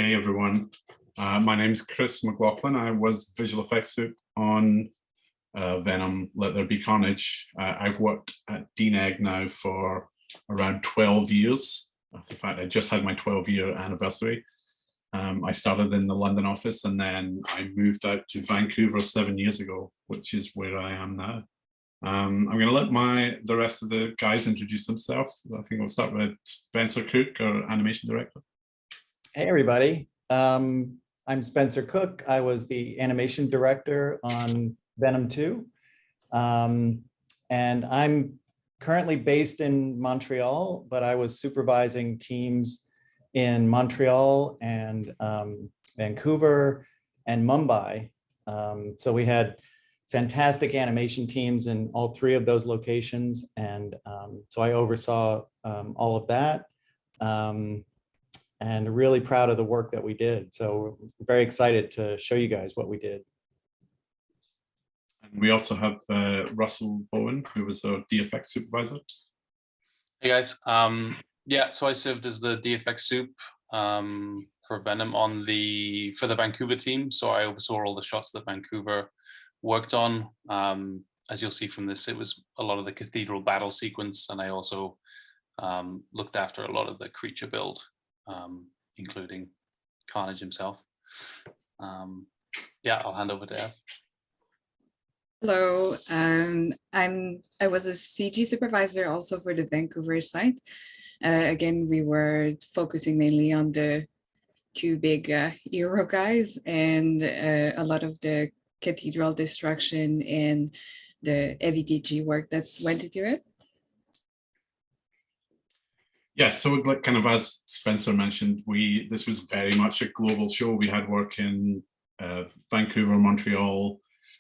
Hey everyone, my name's Chris McLaughlin. I was visual effects soup on Venom, Let There Be Carnage. I've worked at DNEG now for around 12 years. In fact, I just had my 12-year anniversary. I started in the London office and then I moved out to Vancouver 7 years ago, which is where I am now. I'm going to let the rest of the guys introduce themselves. I think we'll start with Spencer Cook, our animation director. Hey everybody, I'm Spencer Cook. I was the animation director on Venom 2. And I'm currently based in Montreal, but I was supervising teams in Montreal and Vancouver and Mumbai. So we had fantastic animation teams in all three of those locations. And so I oversaw all of that. And really proud of the work that we did. So very excited to show you guys what we did. And we also have Russell Bowen, who was our DFX supervisor. Hey guys, yeah, so I served as the DFX soup for Venom for the Vancouver team. So I oversaw all the shots that Vancouver worked on. As you'll see from this, it was a lot of the cathedral battle sequence, and I also looked after a lot of the creature build. Including Carnage himself. Yeah, I'll hand over to Ev. Hello, I was a CG supervisor also for the Vancouver site. Again, we were focusing mainly on the two big hero guys and a lot of the cathedral destruction and the EVTG work that went into it. Yeah, so like kind of as Spencer mentioned, this was very much a global show. We had work in Vancouver, Montreal,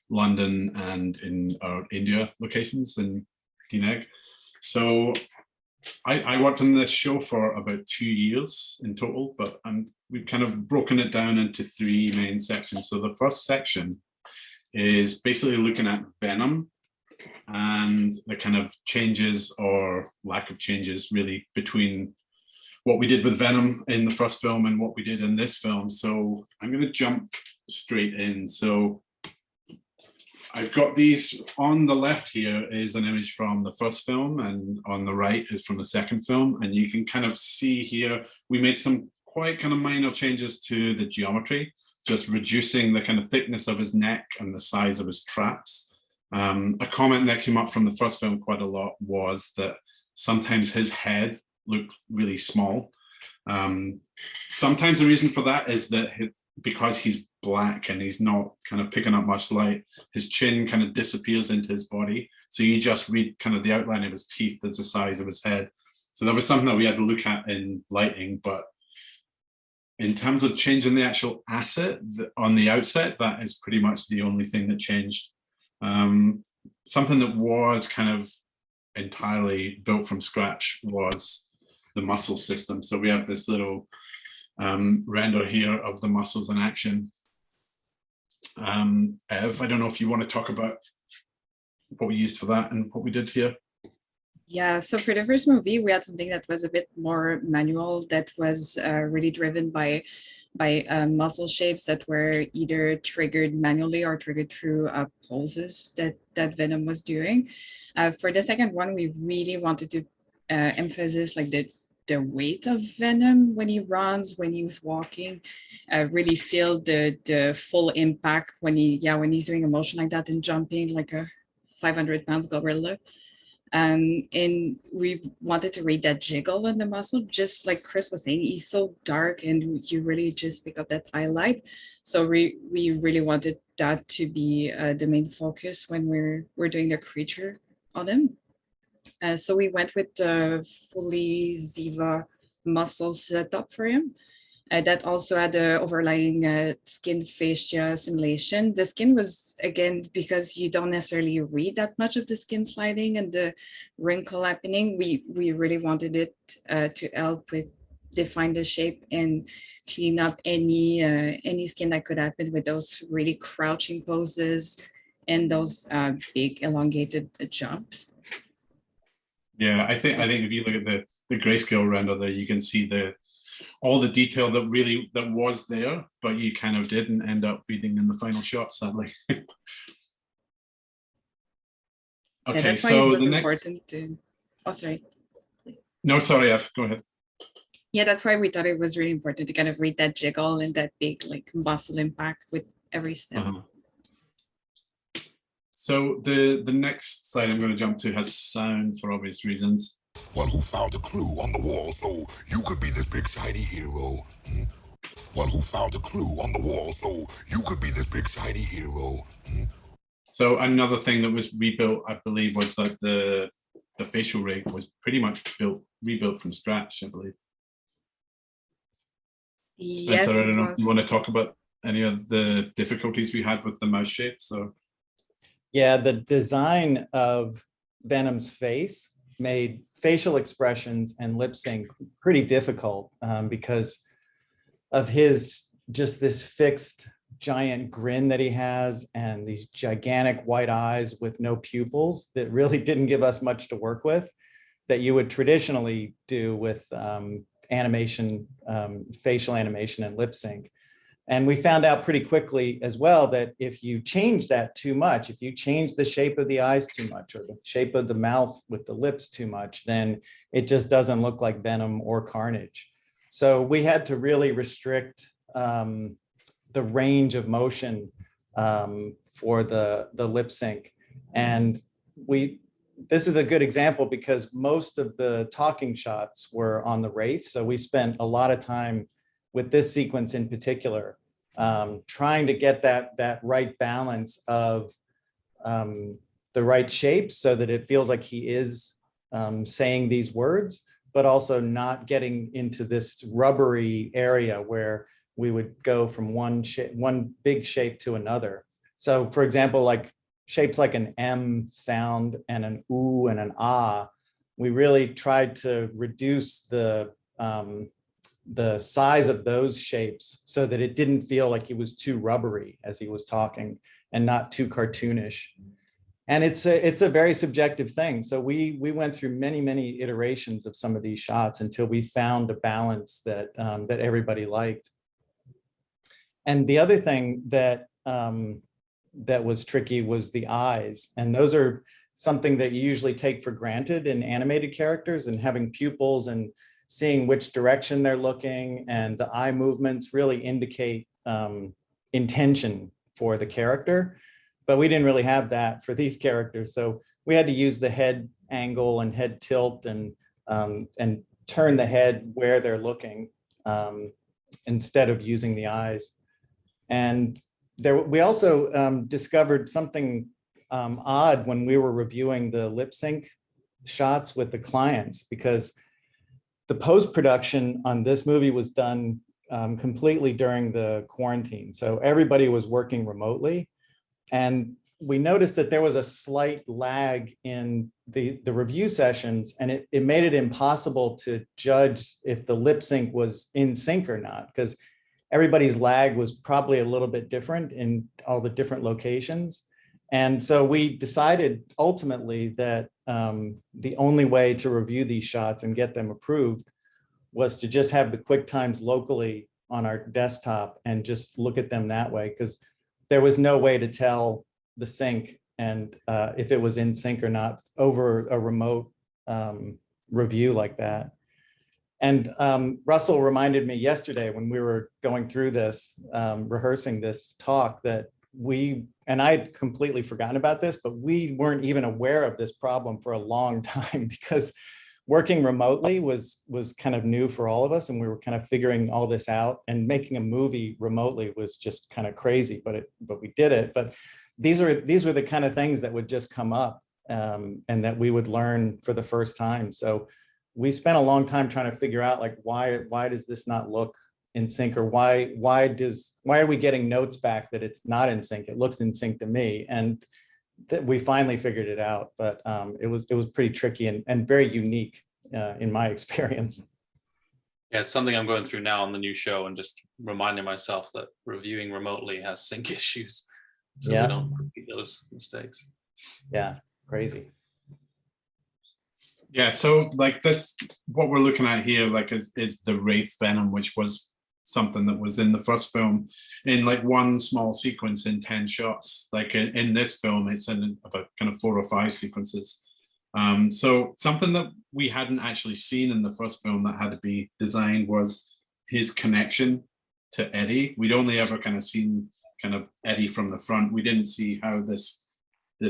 London, and in our India locations in DNEG. So I worked on this show for about 2 years in total, but we've kind of broken it down into three main sections. So the first section is basically looking at Venom and the kind of changes or lack of changes really between what we did with Venom in the first film and what we did in this film. So I'm going to jump straight in. So I've got these on the left here is an image from the first film, and on the right is from the second film. And you can kind of see here, we made some quite kind of minor changes to the geometry, just reducing the kind of thickness of his neck and the size of his traps. A comment that came up from the first film quite a lot was that sometimes his head looked really small. Sometimes the reason for that is that because he's black and he's not kind of picking up much light, his chin kind of disappears into his body. So you just read kind of the outline of his teeth as the size of his head. So that was something that we had to look at in lighting. But in terms of changing the actual asset on the outset, that is pretty much the only thing that changed. Something that was kind of entirely built from scratch was the muscle system. So we have this little render here of the muscles in action. Ev, I don't know if you want to talk about what we used for that and what we did here. Yeah, so for the first movie, we had something that was a bit more manual, that was really driven by muscle shapes that were either triggered manually or triggered through pulses that Venom was doing. For the second one, we really wanted to emphasize like the weight of Venom when he runs, when he's walking, really feel the full impact when he's doing a motion like that and jumping like a 500 pounds gorilla. And we wanted to read that jiggle in the muscle, just like Chris was saying. He's so dark and you really just pick up that highlight. So we really wanted that to be the main focus when we're doing the creature on him. So we went with the fully Ziva muscle setup for him. That also had the overlying skin fascia simulation. The skin was, again, because you don't necessarily read that much of the skin sliding and the wrinkle happening, we really wanted it to help with define the shape and clean up any skin that could happen with those really crouching poses and those big elongated jumps. Yeah, I think if you look at the grayscale render there, you can see the all the detail that was there, but you kind of didn't end up reading in the final shot, sadly. Yeah, Okay, that's why it so was the next. important to. Oh, sorry. No, sorry, Ev, go ahead. Yeah, that's why we thought it was really important to kind of read that jiggle and that big like muscle impact with every step. So the next slide I'm going to jump to has sound for obvious reasons. One who found a clue on the wall so you could be this big shiny hero. One who found a clue on the wall so you could be this big shiny hero. So another thing that was rebuilt, I believe, was that the facial rig was pretty much rebuilt from scratch, I believe. Yes, Spencer, I don't it know if was. you want to talk about any of the difficulties we had with the mouse shape. So Yeah, the design of Venom's face made facial expressions and lip sync pretty difficult because of just this fixed giant grin that he has and these gigantic white eyes with no pupils that really didn't give us much to work with that you would traditionally do with animation, facial animation and lip sync. And we found out pretty quickly as well that if you change that too much, if you change the shape of the eyes too much or the shape of the mouth with the lips too much, then it just doesn't look like Venom or Carnage. So we had to really restrict the range of motion for the lip sync. And this is a good example because most of the talking shots were on the Wraith. So we spent a lot of time with this sequence in particular, trying to get that right balance of the right shape so that it feels like he is saying these words, but also not getting into this rubbery area where we would go from one big shape to another. So for example, like shapes like an M sound and an ooh and an ah, we really tried to reduce the size of those shapes so that it didn't feel like he was too rubbery as he was talking and not too cartoonish. And it's a very subjective thing. So we went through many iterations of some of these shots until we found a balance that that everybody liked. And the other thing that that was tricky was the eyes. And those are something that you usually take for granted in animated characters, and having pupils and seeing which direction they're looking and the eye movements really indicate intention for the character. But we didn't really have that for these characters. So we had to use the head angle and head tilt and turn the head where they're looking instead of using the eyes. And we also discovered something odd when we were reviewing the lip sync shots with the clients, because the post-production on this movie was done completely during the quarantine. So everybody was working remotely. And we noticed that there was a slight lag in the review sessions, and it made it impossible to judge if the lip sync was in sync or not, because everybody's lag was probably a little bit different in all the different locations. And so we decided ultimately that the only way to review these shots and get them approved was to just have the QuickTimes locally on our desktop and just look at them that way, because there was no way to tell the sync and if it was in sync or not over a remote review like that. And Russell reminded me yesterday when we were going through this, rehearsing this talk, that and I had completely forgotten about this, but we weren't even aware of this problem for a long time, because working remotely was kind of new for all of us, and we were kind of figuring all this out, and making a movie remotely was just kind of crazy, but we did it. But these were the kind of things that would just come up and that we would learn for the first time. So we spent a long time trying to figure out, like, why does this not look in sync, or why are we getting notes back that it's not in sync? It looks in sync to me. And we finally figured it out, but it was pretty tricky and very unique in my experience. Yeah, it's something I'm going through now on the new show, and just reminding myself that reviewing remotely has sync issues, so we don't repeat those mistakes. Yeah, crazy. Yeah, so like that's what we're looking at here, like is the Wraith Venom, which was something that was in the first film in like one small sequence in 10 shots. Like in this film, it's in about kind of 4 or 5 sequences. So something that we hadn't actually seen in the first film that had to be designed was his connection to Eddie. We'd only ever kind of seen kind of Eddie from the front. We didn't see how this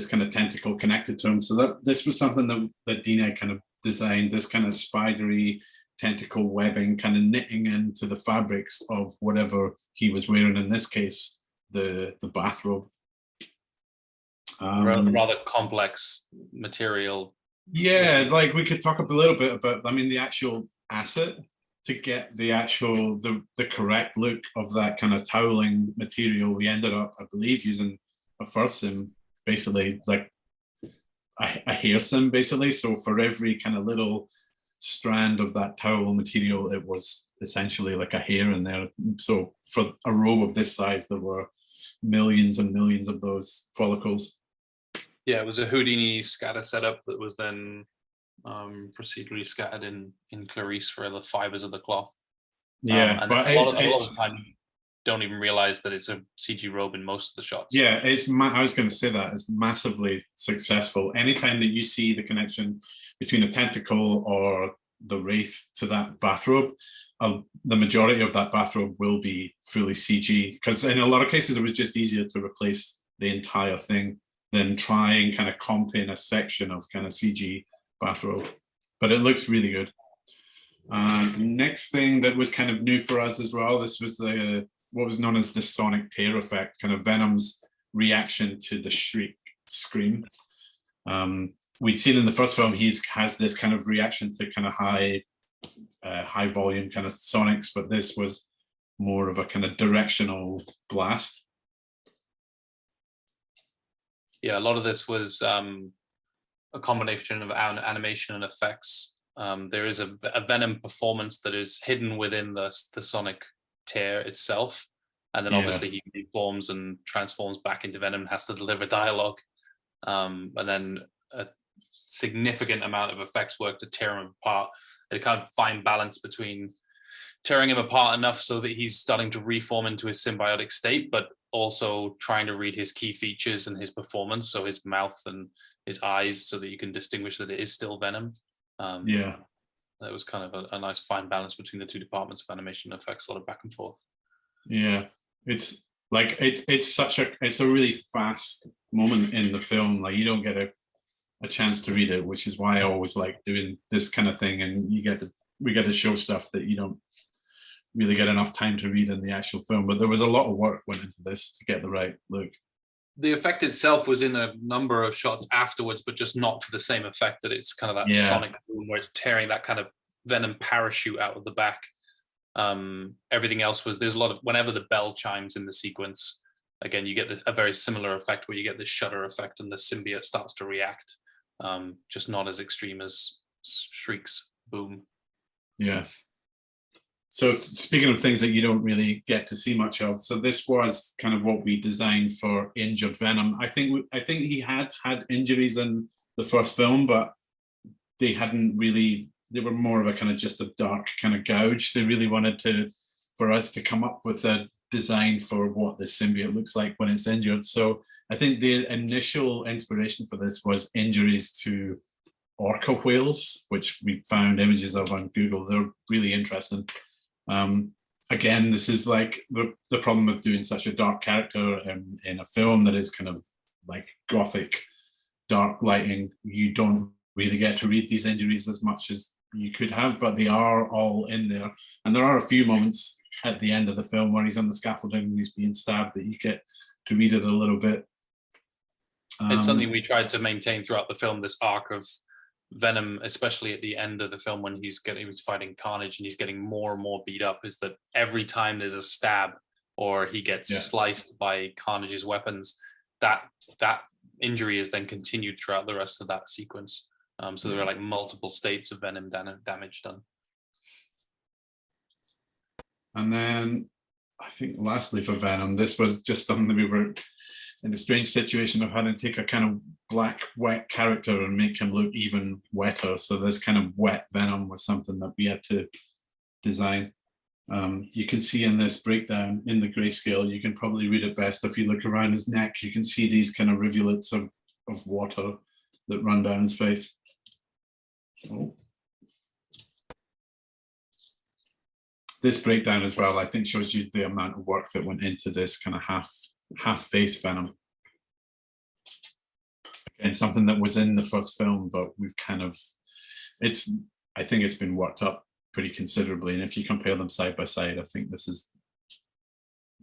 kind of tentacle connected to him. So that this was something that DNEG kind of designed, this kind of spidery tentacle webbing kind of knitting into the fabrics of whatever he was wearing, in this case, the bathrobe. Rather complex material. Yeah, like we could talk a little bit about, I mean, the actual asset to get the actual, the correct look of that kind of toweling material. We ended up, I believe, using a fursim, basically like a hair sim, basically. So for every kind of little strand of that towel material, it was essentially like a hair in there. So for a robe of this size, there were millions and millions of those follicles. Yeah, it was a Houdini scatter setup that was then procedurally scattered in Clarice for the fibers of the cloth. Yeah, and but a lot of the time you don't even realize that it's a CG robe in most of the shots. Yeah, I was going to say that it's massively successful. Anytime that you see the connection between a tentacle or the wraith to that bathrobe, the majority of that bathrobe will be fully CG, because in a lot of cases it was just easier to replace the entire thing than try and kind of comp in a section of kind of CG bathrobe. But it looks really good. The next thing that was kind of new for us as well, this was the what was known as the sonic tear effect, kind of Venom's reaction to the shriek scream. We'd seen in the first film, has this kind of reaction to kind of high volume kind of sonics, but this was more of a kind of directional blast. Yeah, a lot of this was a combination of animation and effects. There is a Venom performance that is hidden within the sonic tear itself, and then obviously he reforms and transforms back into Venom and has to deliver dialogue, and then a significant amount of effects work to tear him apart. A kind of fine balance between tearing him apart enough so that he's starting to reform into his symbiotic state, but also trying to read his key features and his performance, so his mouth and his eyes, so that you can distinguish that it is still Venom. That was kind of a nice fine balance between the two departments of animation and effects, a lot of back and forth. Yeah, it's like it's a really fast moment in the film. Like you don't get a chance to read it, which is why I always like doing this kind of thing. And we get to show stuff that you don't really get enough time to read in the actual film. But there was a lot of work went into this to get the right look. The effect itself was in a number of shots afterwards, but just not to the same effect, that it's kind of that sonic boom where it's tearing that kind of Venom parachute out of the back. Everything else was, there's a lot of, whenever the bell chimes in the sequence, again, you get a very similar effect where you get this shudder effect and the symbiote starts to react, just not as extreme as Shriek's boom. Yeah. So speaking of things that you don't really get to see much of, so this was kind of what we designed for injured Venom. I think he had injuries in the first film, but they were more of a kind of just a dark kind of gouge. They really wanted for us to come up with a design for what the symbiote looks like when it's injured. So I think the initial inspiration for this was injuries to orca whales, which we found images of on Google. They're really interesting. Again, this is like the problem with doing such a dark character in a film that is kind of like gothic, dark lighting. You don't really get to read these injuries as much as you could have, but they are all in there. And there are a few moments at the end of the film where he's on the scaffolding and he's being stabbed that you get to read it a little bit. It's something we tried to maintain throughout the film, this arc of Venom, especially at the end of the film when he was fighting Carnage and he's getting more and more beat up, is that every time there's a stab or he gets sliced by Carnage's weapons, that injury is then continued throughout the rest of that sequence. So there are like multiple states of Venom damage done. And then I think lastly for Venom, this was just something that we were in a strange situation of having to take a kind of black, wet character and make him look even wetter. So this kind of wet Venom was something that we had to design. You can see in this breakdown in the grayscale, you can probably read it best if you look around his neck. You can see these kind of rivulets of water that run down his face. Oh. This breakdown as well, I think, shows you the amount of work that went into this kind of half face Venom. Again, something that was in the first film, but we've kind of, I think it's been worked up pretty considerably. And if you compare them side by side, I think this is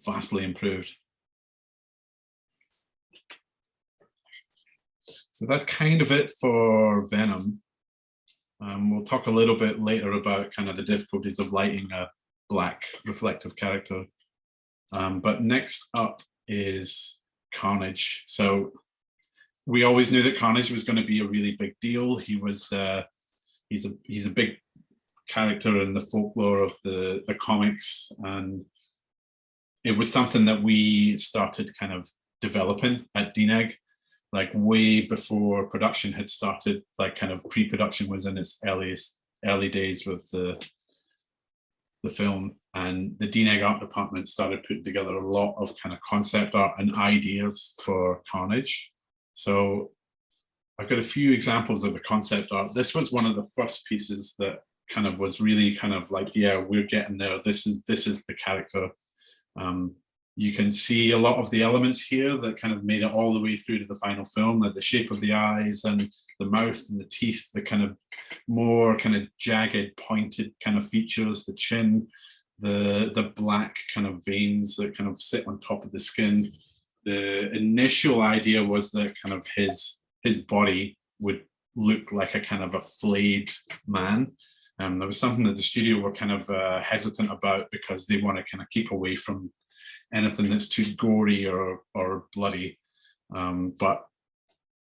vastly improved. So that's kind of it for Venom. We'll talk a little bit later about kind of the difficulties of lighting a black reflective character. But next up is Carnage. So we always knew that Carnage was going to be a really big deal. He was he's a big character in the folklore of the comics, and it was something that we started kind of developing at DNEG, like way before production had started. Like kind of pre-production was in its early days with the film, and the DNEG art department started putting together a lot of kind of concept art and ideas for Carnage. So I've got a few examples of the concept art. This was one of the first pieces that kind of was really kind of like, yeah, we're getting there. This is the character. You can see a lot of the elements here that kind of made it all the way through to the final film, like the shape of the eyes and the mouth and the teeth, the kind of more kind of jagged, pointed kind of features, the chin, the black kind of veins that kind of sit on top of the skin. The initial idea was that kind of his body would look like a kind of a flayed man. There was something that the studio were kind of hesitant about because they want to kind of keep away from anything that's too gory or bloody. But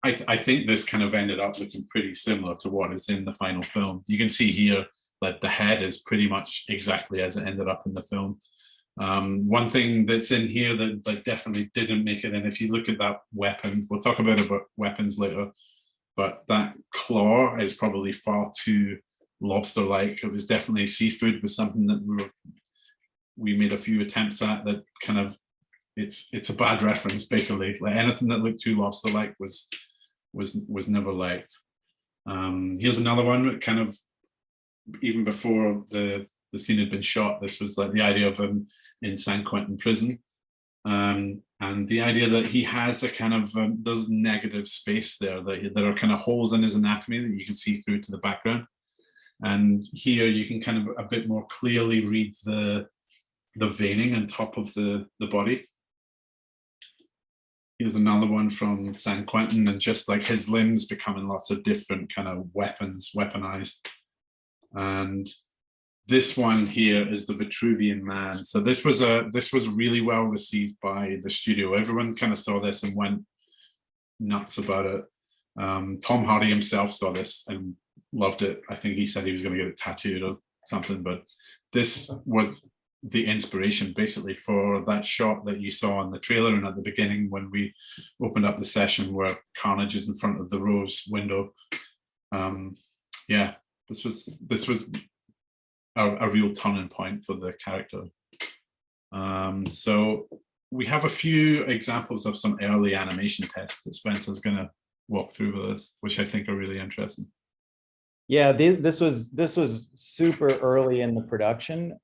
I think this kind of ended up looking pretty similar to what is in the final film. You can see here that the head is pretty much exactly as it ended up in the film. One thing that's in here that definitely didn't make it in, if you look at that weapon, we'll talk about weapons later, but that claw is probably far too lobster-like. It was definitely seafood, was something that we made a few attempts at that kind of, it's a bad reference basically. Like anything that looked too lobster-like was never liked. Here's another one that kind of, even before the scene had been shot, this was like the idea of him in San Quentin prison. And the idea that he has a kind of, there's negative space there, that are kind of holes in his anatomy that you can see through to the background. And here you can kind of a bit more clearly read the veining on top of the body. Here's another one from San Quentin, and just like his limbs becoming lots of different kind of weaponized. And this one here is the Vitruvian Man. So this was really well received by the studio. Everyone kind of saw this and went nuts about it. Tom Hardy himself saw this and loved it. I think he said he was going to get it tattooed or something, but this was the inspiration basically for that shot that you saw in the trailer and at the beginning when we opened up the session where Carnage is in front of the Rose window. Yeah, this was a real turning point for the character. So we have a few examples of some early animation tests that Spencer's going to walk through with us, which I think are really interesting. Yeah, this was super early in the production.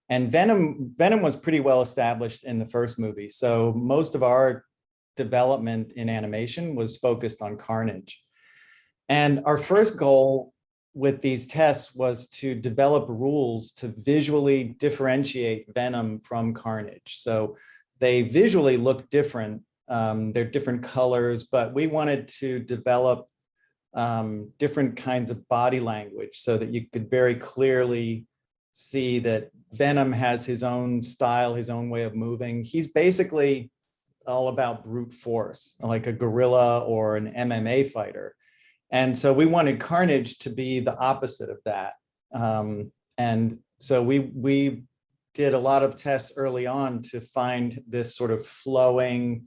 And Venom was pretty well established in the first movie. So most of our development in animation was focused on Carnage. And our first goal with these tests was to develop rules to visually differentiate Venom from Carnage. So they visually look different. They're different colors, but we wanted to develop different kinds of body language so that you could very clearly see that Venom has his own style, his own way of moving. He's basically all about brute force, like a gorilla or an MMA fighter. And so we wanted Carnage to be the opposite of that. And so we did a lot of tests early on to find this sort of flowing,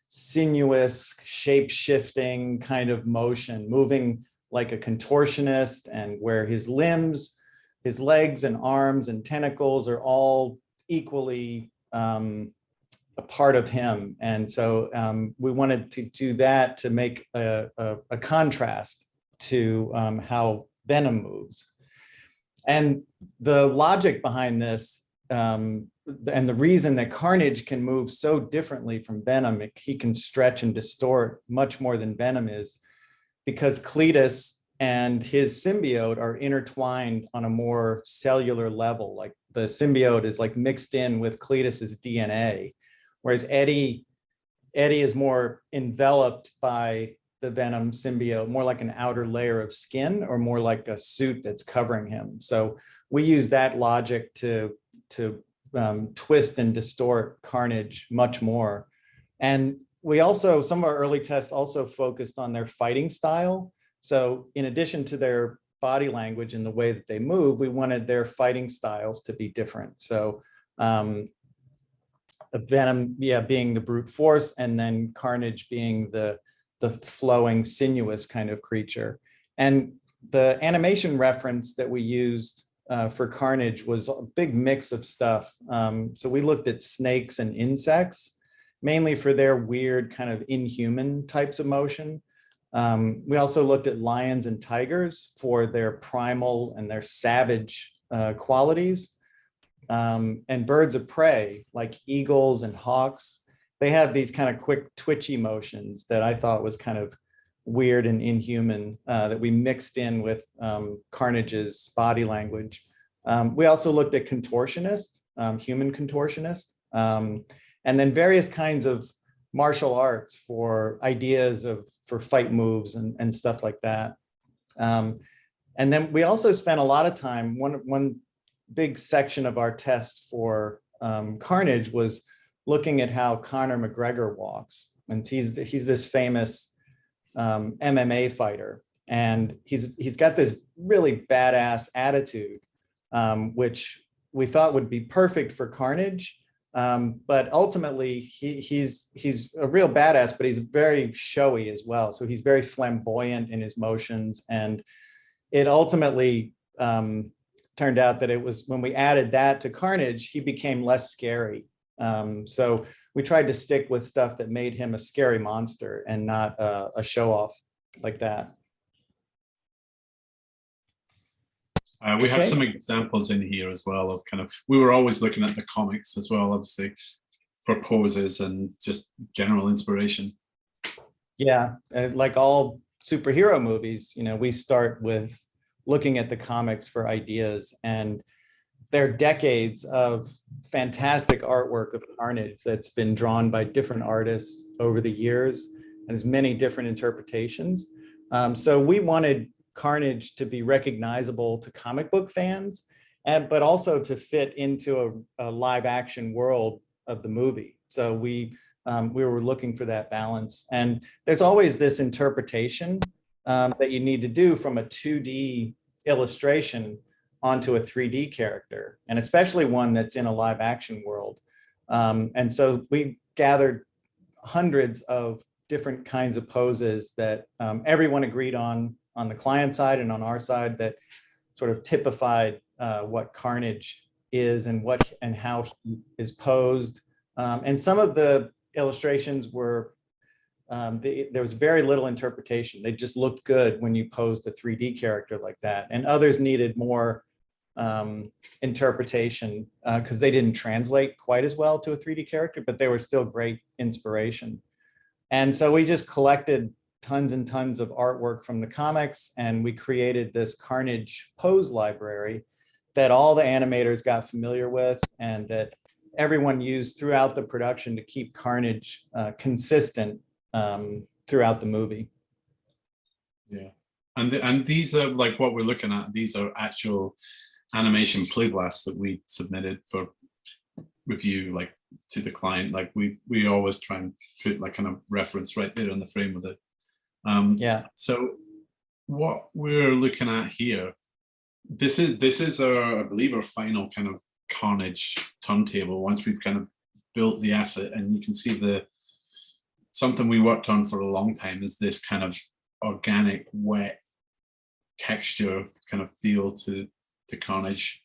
sinuous, shape-shifting kind of motion, moving like a contortionist, and where his limbs, his legs and arms and tentacles are all equally a part of him. And so we wanted to do that to make a contrast to how Venom moves. And the logic behind this, and the reason that Carnage can move so differently from Venom, he can stretch and distort much more than Venom is, because Cletus and his symbiote are intertwined on a more cellular level. Like the symbiote is like mixed in with Cletus's DNA, whereas Eddie is more enveloped by the Venom symbiote, more like an outer layer of skin, or more like a suit that's covering him. So we use that logic to twist and distort Carnage much more. And we also, some of our early tests also focused on their fighting style. So in addition to their body language and the way that they move, we wanted their fighting styles to be different. So Venom, being the brute force, and then Carnage being the flowing, sinuous kind of creature. And the animation reference that we used for Carnage was a big mix of stuff. So we looked at snakes and insects, mainly for their weird kind of inhuman types of motion. We also looked at lions and tigers for their primal and their savage qualities. And birds of prey, like eagles and hawks, they have these kind of quick twitchy motions that I thought was kind of weird and inhuman, that we mixed in with Carnage's body language. We also looked at contortionists, human contortionists, and then various kinds of martial arts for ideas for fight moves and stuff like that. And then we also spent a lot of time, one big section of our test for Carnage was looking at how Conor McGregor walks. And he's this famous MMA fighter. And he's got this really badass attitude, which we thought would be perfect for Carnage. But ultimately, he's a real badass, but he's very showy as well. So he's very flamboyant in his motions. And it ultimately turned out that it was, when we added that to Carnage, he became less scary. So we tried to stick with stuff that made him a scary monster and not a show off like that. We have some examples in here as well of kind of, we were always looking at the comics as well, obviously, for poses and just general inspiration. Yeah, like all superhero movies, we start with looking at the comics for ideas, and there are decades of fantastic artwork of Carnage that's been drawn by different artists over the years, and there's many different interpretations. So we wanted Carnage to be recognizable to comic book fans, but also to fit into a live action world of the movie. So we were looking for that balance. And there's always this interpretation that you need to do from a 2D illustration onto a 3D character, and especially one that's in a live action world. And so we gathered hundreds of different kinds of poses that everyone agreed on the client side and on our side, that sort of typified what Carnage is and how he is posed. And some of the illustrations were, there was very little interpretation. They just looked good when you posed a 3D character like that. And others needed more interpretation because they didn't translate quite as well to a 3D character, but they were still great inspiration. And so we just collected tons and tons of artwork from the comics, and we created this Carnage pose library that all the animators got familiar with, and that everyone used throughout the production to keep Carnage consistent throughout the movie. Yeah, and these are like what we're looking at. These are actual animation playblasts that we submitted for review, like to the client. Like we always try and put like kind of reference right there on the frame with it. Yeah. So what we're looking at here, this is our, I believe, our final kind of Carnage turntable once we've kind of built the asset, and you can see something we worked on for a long time is this kind of organic, wet texture kind of feel to Carnage.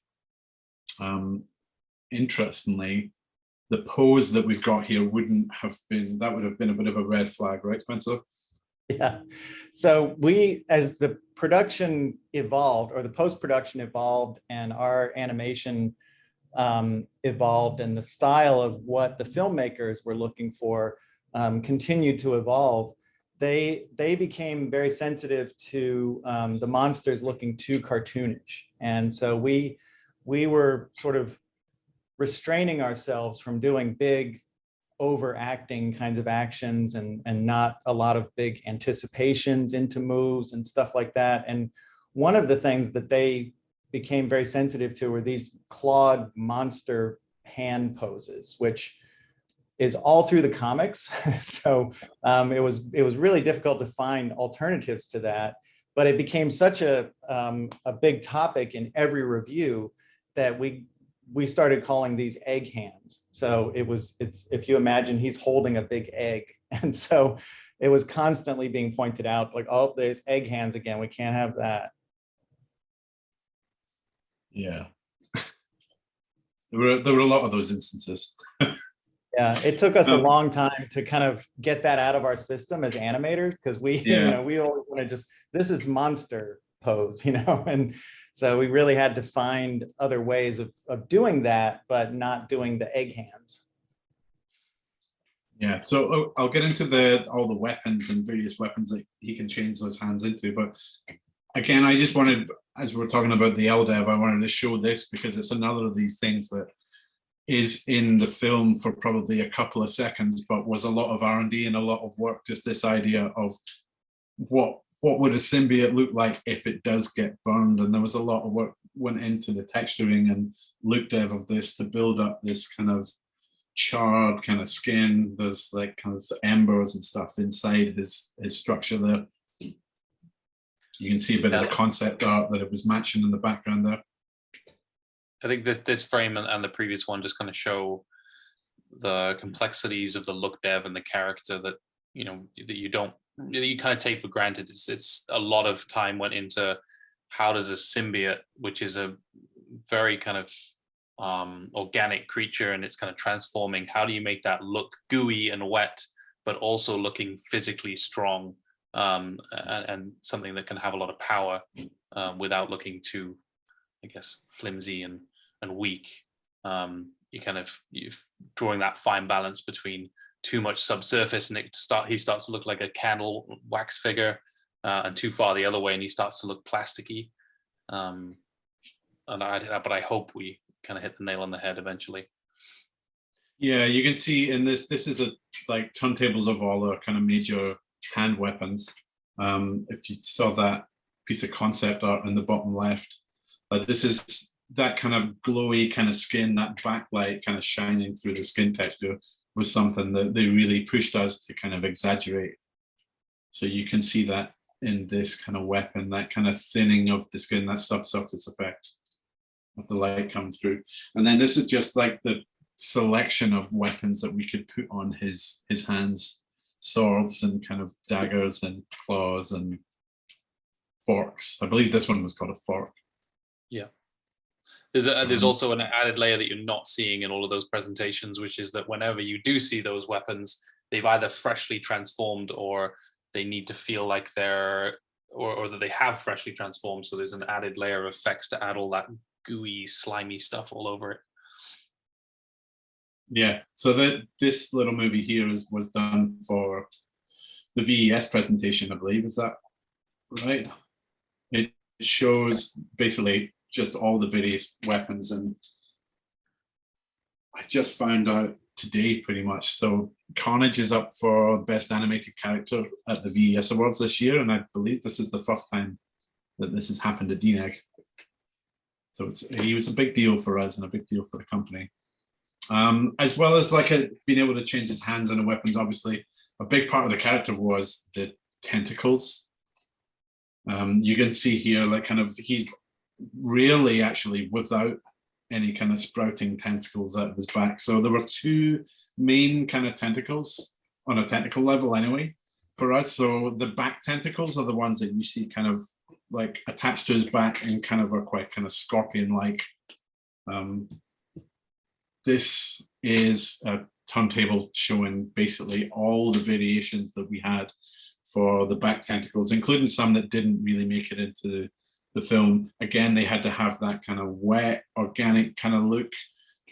Interestingly, the pose that we've got here wouldn't have been, that would have been a bit of a red flag, right, Spencer? Yeah. So we, as the production evolved, or the post-production evolved, and our animation evolved, and the style of what the filmmakers were looking for continued to evolve, they became very sensitive to the monsters looking too cartoonish. And so we were sort of restraining ourselves from doing big overacting kinds of actions and not a lot of big anticipations into moves and stuff like that. And one of the things that they became very sensitive to were these clawed monster hand poses, which is all through the comics. So it was really difficult to find alternatives to that, but it became such a big topic in every review that we started calling these egg hands. So it's if you imagine he's holding a big egg. And so it was constantly being pointed out, like, oh, there's egg hands again. We can't have that. Yeah. There were a lot of those instances. Yeah, it took us a long time to kind of get that out of our system as animators, because we, Yeah. you know, we always want to just, this is monster pose, you know, and so we really had to find other ways of doing that, but not doing the egg hands. Yeah, so I'll get into all the weapons and various weapons that he can change those hands into. But again, I just wanted, as we're talking about the LDEV, I wanted to show this because it's another of these things that is in the film for probably a couple of seconds, but was a lot of R&D and a lot of work. Just this idea of what would a symbiote look like if it does get burned, and there was a lot of work went into the texturing and look dev of this to build up this kind of charred kind of skin. There's like kind of embers and stuff inside his structure there. You can see a bit of the concept art that it was matching in the background there. I think this frame and the previous one just kind of show the complexities of the look dev and the character that, you know, that you kind of take for granted. It's a lot of time went into how does a symbiote, which is a very kind of organic creature and it's kind of transforming, how do you make that look gooey and wet, but also looking physically strong, and something that can have a lot of power without looking too, I guess, flimsy and weak. You're drawing that fine balance between too much subsurface and he starts to look like a candle wax figure, and too far the other way and he starts to look plasticky. But I hope we kind of hit the nail on the head eventually. Yeah, you can see in this is like turntables of all our kind of major hand weapons. If you saw that piece of concept art in the bottom left, this is that kind of glowy kind of skin, that backlight kind of shining through the skin texture was something that they really pushed us to kind of exaggerate. So you can see that in this kind of weapon, that kind of thinning of the skin, that subsurface effect of the light coming through. And then this is just like the selection of weapons that we could put on his hands, swords and kind of daggers and claws and forks. I believe this one was called a fork. Yeah. There's also an added layer that you're not seeing in all of those presentations, which is that whenever you do see those weapons, they've either freshly transformed or they need to feel like they're, or that they have freshly transformed. So there's an added layer of effects to add all that gooey, slimy stuff all over it. Yeah, so this little movie here was done for the VES presentation, I believe. Is that right? It shows basically just all the various weapons, and I just found out today pretty much. So Carnage is up for Best Animated Character at the VES Awards this year, and I believe this is the first time that this has happened at DNEG. So he was a big deal for us and a big deal for the company. As well as like being able to change his hands and the weapons, obviously, a big part of the character was the tentacles. You can see here, like kind of, he's really actually without any kind of sprouting tentacles out of his back. So there were two main kind of tentacles on a technical level anyway for us. So the back tentacles are the ones that you see kind of like attached to his back and kind of are quite kind of scorpion-like. This is a turntable showing basically all the variations that we had for the back tentacles, including some that didn't really make it into the film. Again, they had to have that kind of wet, organic kind of look,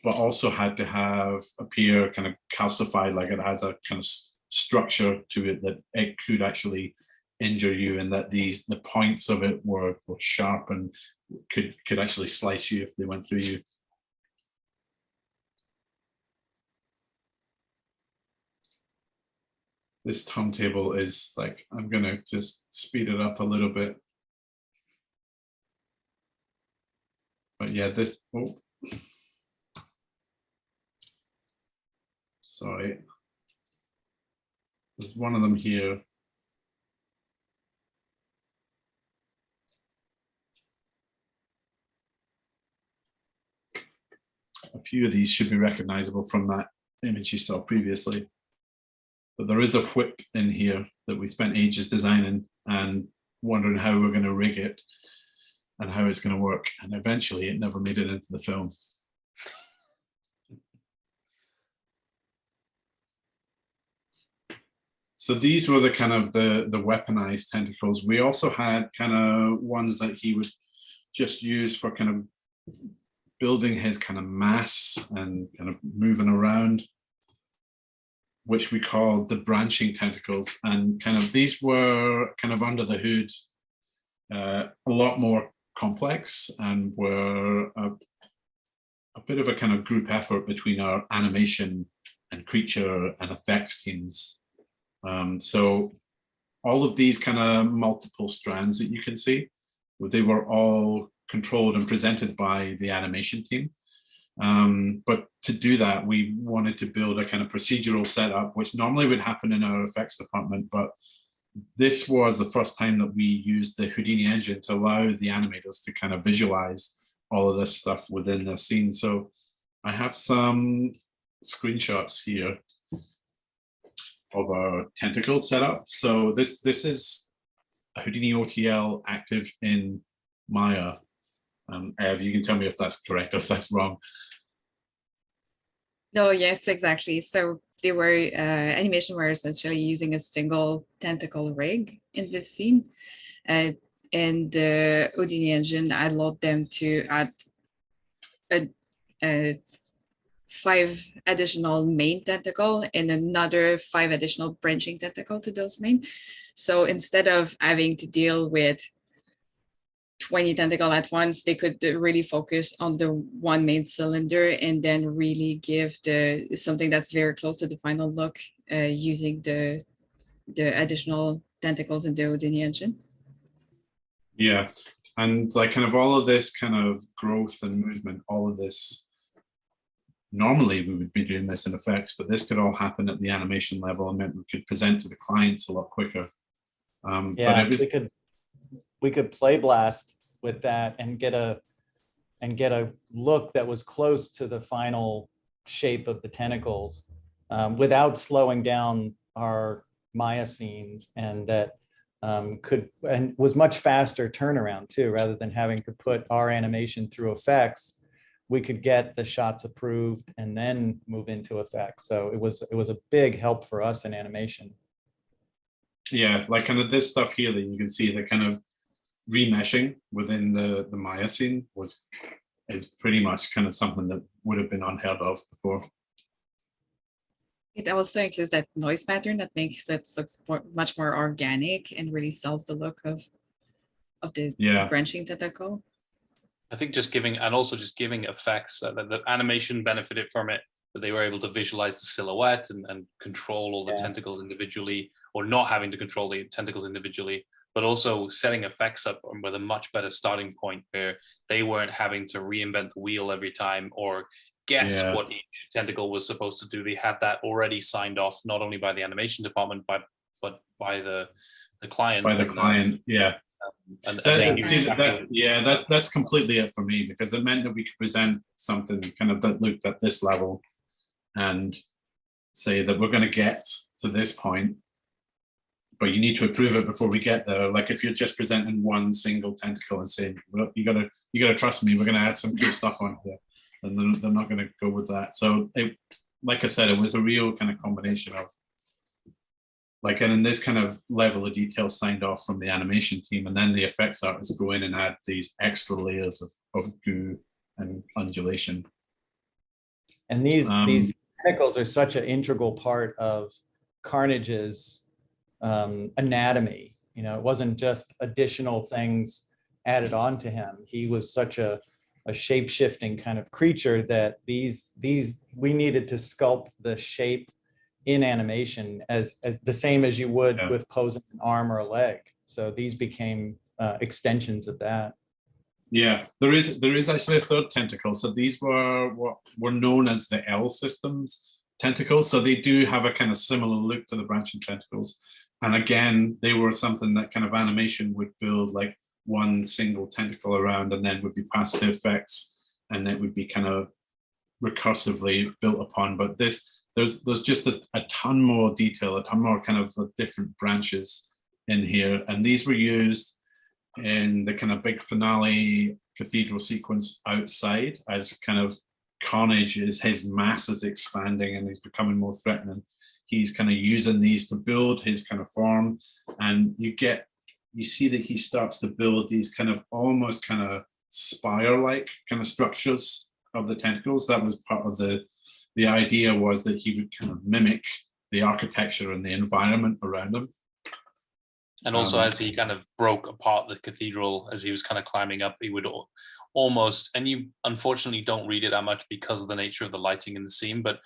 but also had to appear kind of calcified, like it has a kind of structure to it that it could actually injure you, and that the points of it were sharp and could actually slice you if they went through you. This turntable is like, I'm gonna just speed it up a little bit. But yeah, this, oh, sorry. There's one of them here. A few of these should be recognizable from that image you saw previously. But there is a whip in here that we spent ages designing and wondering how we're going to rig it and how it's going to work. And eventually it never made it into the film. So these were the kind of the weaponized tentacles. We also had kind of ones that he would just use for kind of building his kind of mass and kind of moving around, which we called the branching tentacles. And kind of these were kind of under the hood, a lot more complex, and were a bit of a kind of group effort between our animation and creature and effects teams. So all of these kind of multiple strands that you can see, they were all controlled and presented by the animation team. But to do that, we wanted to build a kind of procedural setup, which normally would happen in our effects department. But this was the first time that we used the Houdini engine to allow the animators to kind of visualize all of this stuff within the scene. So I have some screenshots here of our tentacle setup. So this is a Houdini OTL active in Maya. Ev, you can tell me if that's correct or if that's wrong. No, yes, exactly. So they were animation were essentially using a single tentacle rig in this scene, and the Houdini engine allowed them to add a 5 additional main tentacle and another 5 additional branching tentacle to those main. So instead of having to deal with 20 tentacle at once, they could really focus on the one main cylinder and then really give something that's very close to the final look using the additional tentacles in the Houdini engine. Yeah, and like kind of all of this kind of growth and movement, all of this, normally we would be doing this in effects, but this could all happen at the animation level and meant we could present to the clients a lot quicker. Yeah, but we could play blast with that and get a look that was close to the final shape of the tentacles without slowing down our Maya scenes, and that was much faster turnaround too, rather than having to put our animation through effects. We could get the shots approved and then move into effects. So it was a big help for us in animation. Yeah, like kind of this stuff here that you can see, the kind of remeshing within the Maya scene is pretty much kind of something that would have been unheard of before. It also includes that noise pattern that makes it look much more organic and really sells the look of the branching tentacle. I think just giving effects, the animation benefited from it, that they were able to visualize the silhouette and control all the tentacles individually, or not having to control the tentacles individually, but also setting effects up with a much better starting point where they weren't having to reinvent the wheel every time or guess what each tentacle was supposed to do. They had that already signed off, not only by the animation department, but by the client. By the client, yeah. And that's completely it for me, because it meant that we could present something kind of that looked at this level and say that we're going to get to this point, but you need to approve it before we get there. Like if you're just presenting one single tentacle and saying, well, you gotta trust me, we're gonna add some cool stuff on here, and they're not gonna go with that. So like I said, it was a real kind of combination of like, and in this kind of level of detail signed off from the animation team, and then the effects artists go in and add these extra layers of goo and undulation. And these tentacles are such an integral part of Carnage's anatomy. You know, it wasn't just additional things added on to him. He was such a shape-shifting kind of creature that these we needed to sculpt the shape in animation as the same as you would with posing an arm or a leg. So these became extensions of that. Yeah, there is actually a third tentacle. So these were what were known as the L systems tentacles. So they do have a kind of similar look to the branching tentacles. And again, they were something that kind of animation would build like one single tentacle around and then would be passed to effects, and it would be kind of recursively built upon. But there's just a ton more detail, a ton more kind of different branches in here. And these were used in the kind of big finale cathedral sequence outside as kind of Carnage his mass is expanding and he's becoming more threatening. He's kind of using these to build his kind of form, and you see that he starts to build these kind of almost kind of spire-like kind of structures of the tentacles. That was part of the idea, was that he would kind of mimic the architecture and the environment around him. And also, as he kind of broke apart the cathedral as he was kind of climbing up, he would almost, and you unfortunately don't read it that much because of the nature of the lighting in the scene, but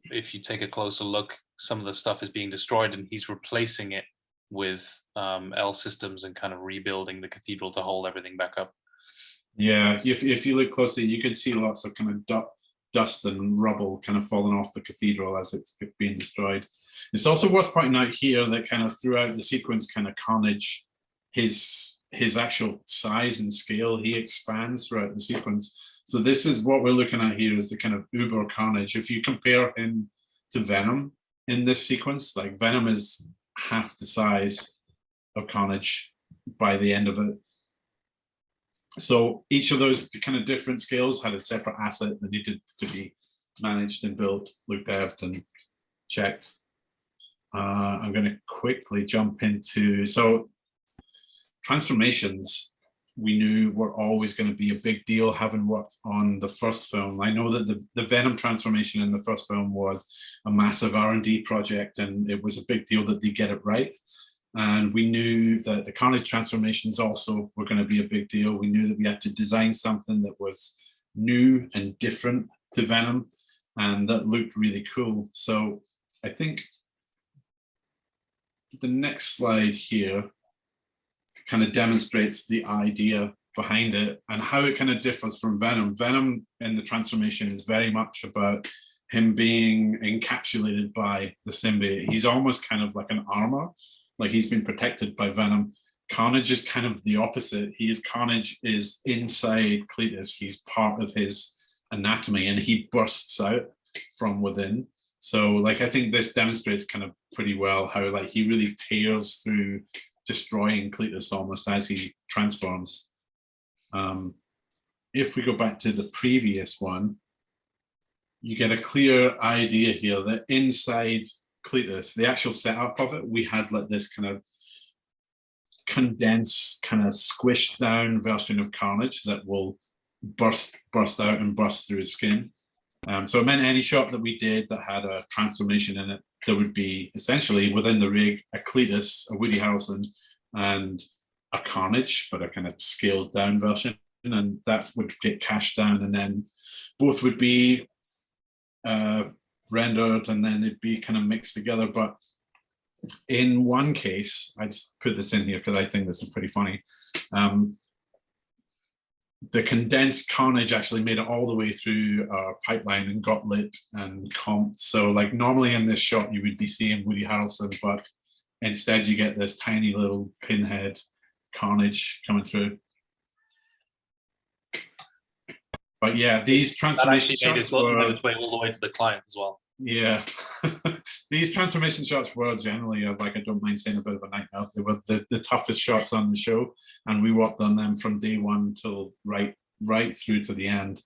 if you take a closer look, some of the stuff is being destroyed and he's replacing it with L systems and kind of rebuilding the cathedral to hold everything back up. Yeah, if you look closely, you can see lots of kind of dust and rubble kind of falling off the cathedral as it's being destroyed. It's also worth pointing out here that kind of throughout the sequence, kind of Carnage, his actual size and scale, he expands throughout the sequence. So this is what we're looking at here, is the kind of uber Carnage. If you compare him to Venom in this sequence, like Venom is half the size of Carnage by the end of it. So each of those kind of different scales had a separate asset that needed to be managed and built, looked at and checked. I'm going to quickly jump into, so transformations we knew were always going to be a big deal, having worked on the first film. I know that the Venom transformation in the first film was a massive R&D project, and it was a big deal that they get it right. And we knew that the Carnage transformations also were going to be a big deal. We knew that we had to design something that was new and different to Venom, and that looked really cool. So I think the next slide here kind of demonstrates the idea behind it and how it kind of differs from Venom. Venom in the transformation is very much about him being encapsulated by the symbiote. He's almost kind of like an armor, like he's been protected by Venom. Carnage is kind of the opposite. Carnage is inside Cletus. He's part of his anatomy and he bursts out from within. So like, I think this demonstrates kind of pretty well how like he really tears through, destroying Cletus almost as he transforms. If we go back to the previous one, you get a clear idea here that inside Cletus, the actual setup of it, we had like this kind of condensed, kind of squished down version of Carnage that will burst out and burst through his skin. So it meant any shot that we did that had a transformation in it, there would be essentially within the rig a Cletus, a Woody Harrelson, and a Carnage, but a kind of scaled down version, and that would get cached down, and then both would be rendered, and then they'd be kind of mixed together. But in one case, I just put this in here because I think this is pretty funny. The condensed Carnage actually made it all the way through our pipeline and got lit and comped. So like normally in this shot, you would be seeing Woody Harrelson, but instead you get this tiny little pinhead Carnage coming through. But yeah, these transformation shots made its way all the way to the client as well. Yeah, these transformation shots were generally, like, I don't mind saying, a bit of a nightmare. They were the toughest shots on the show, and we worked on them from day one till right through to the end.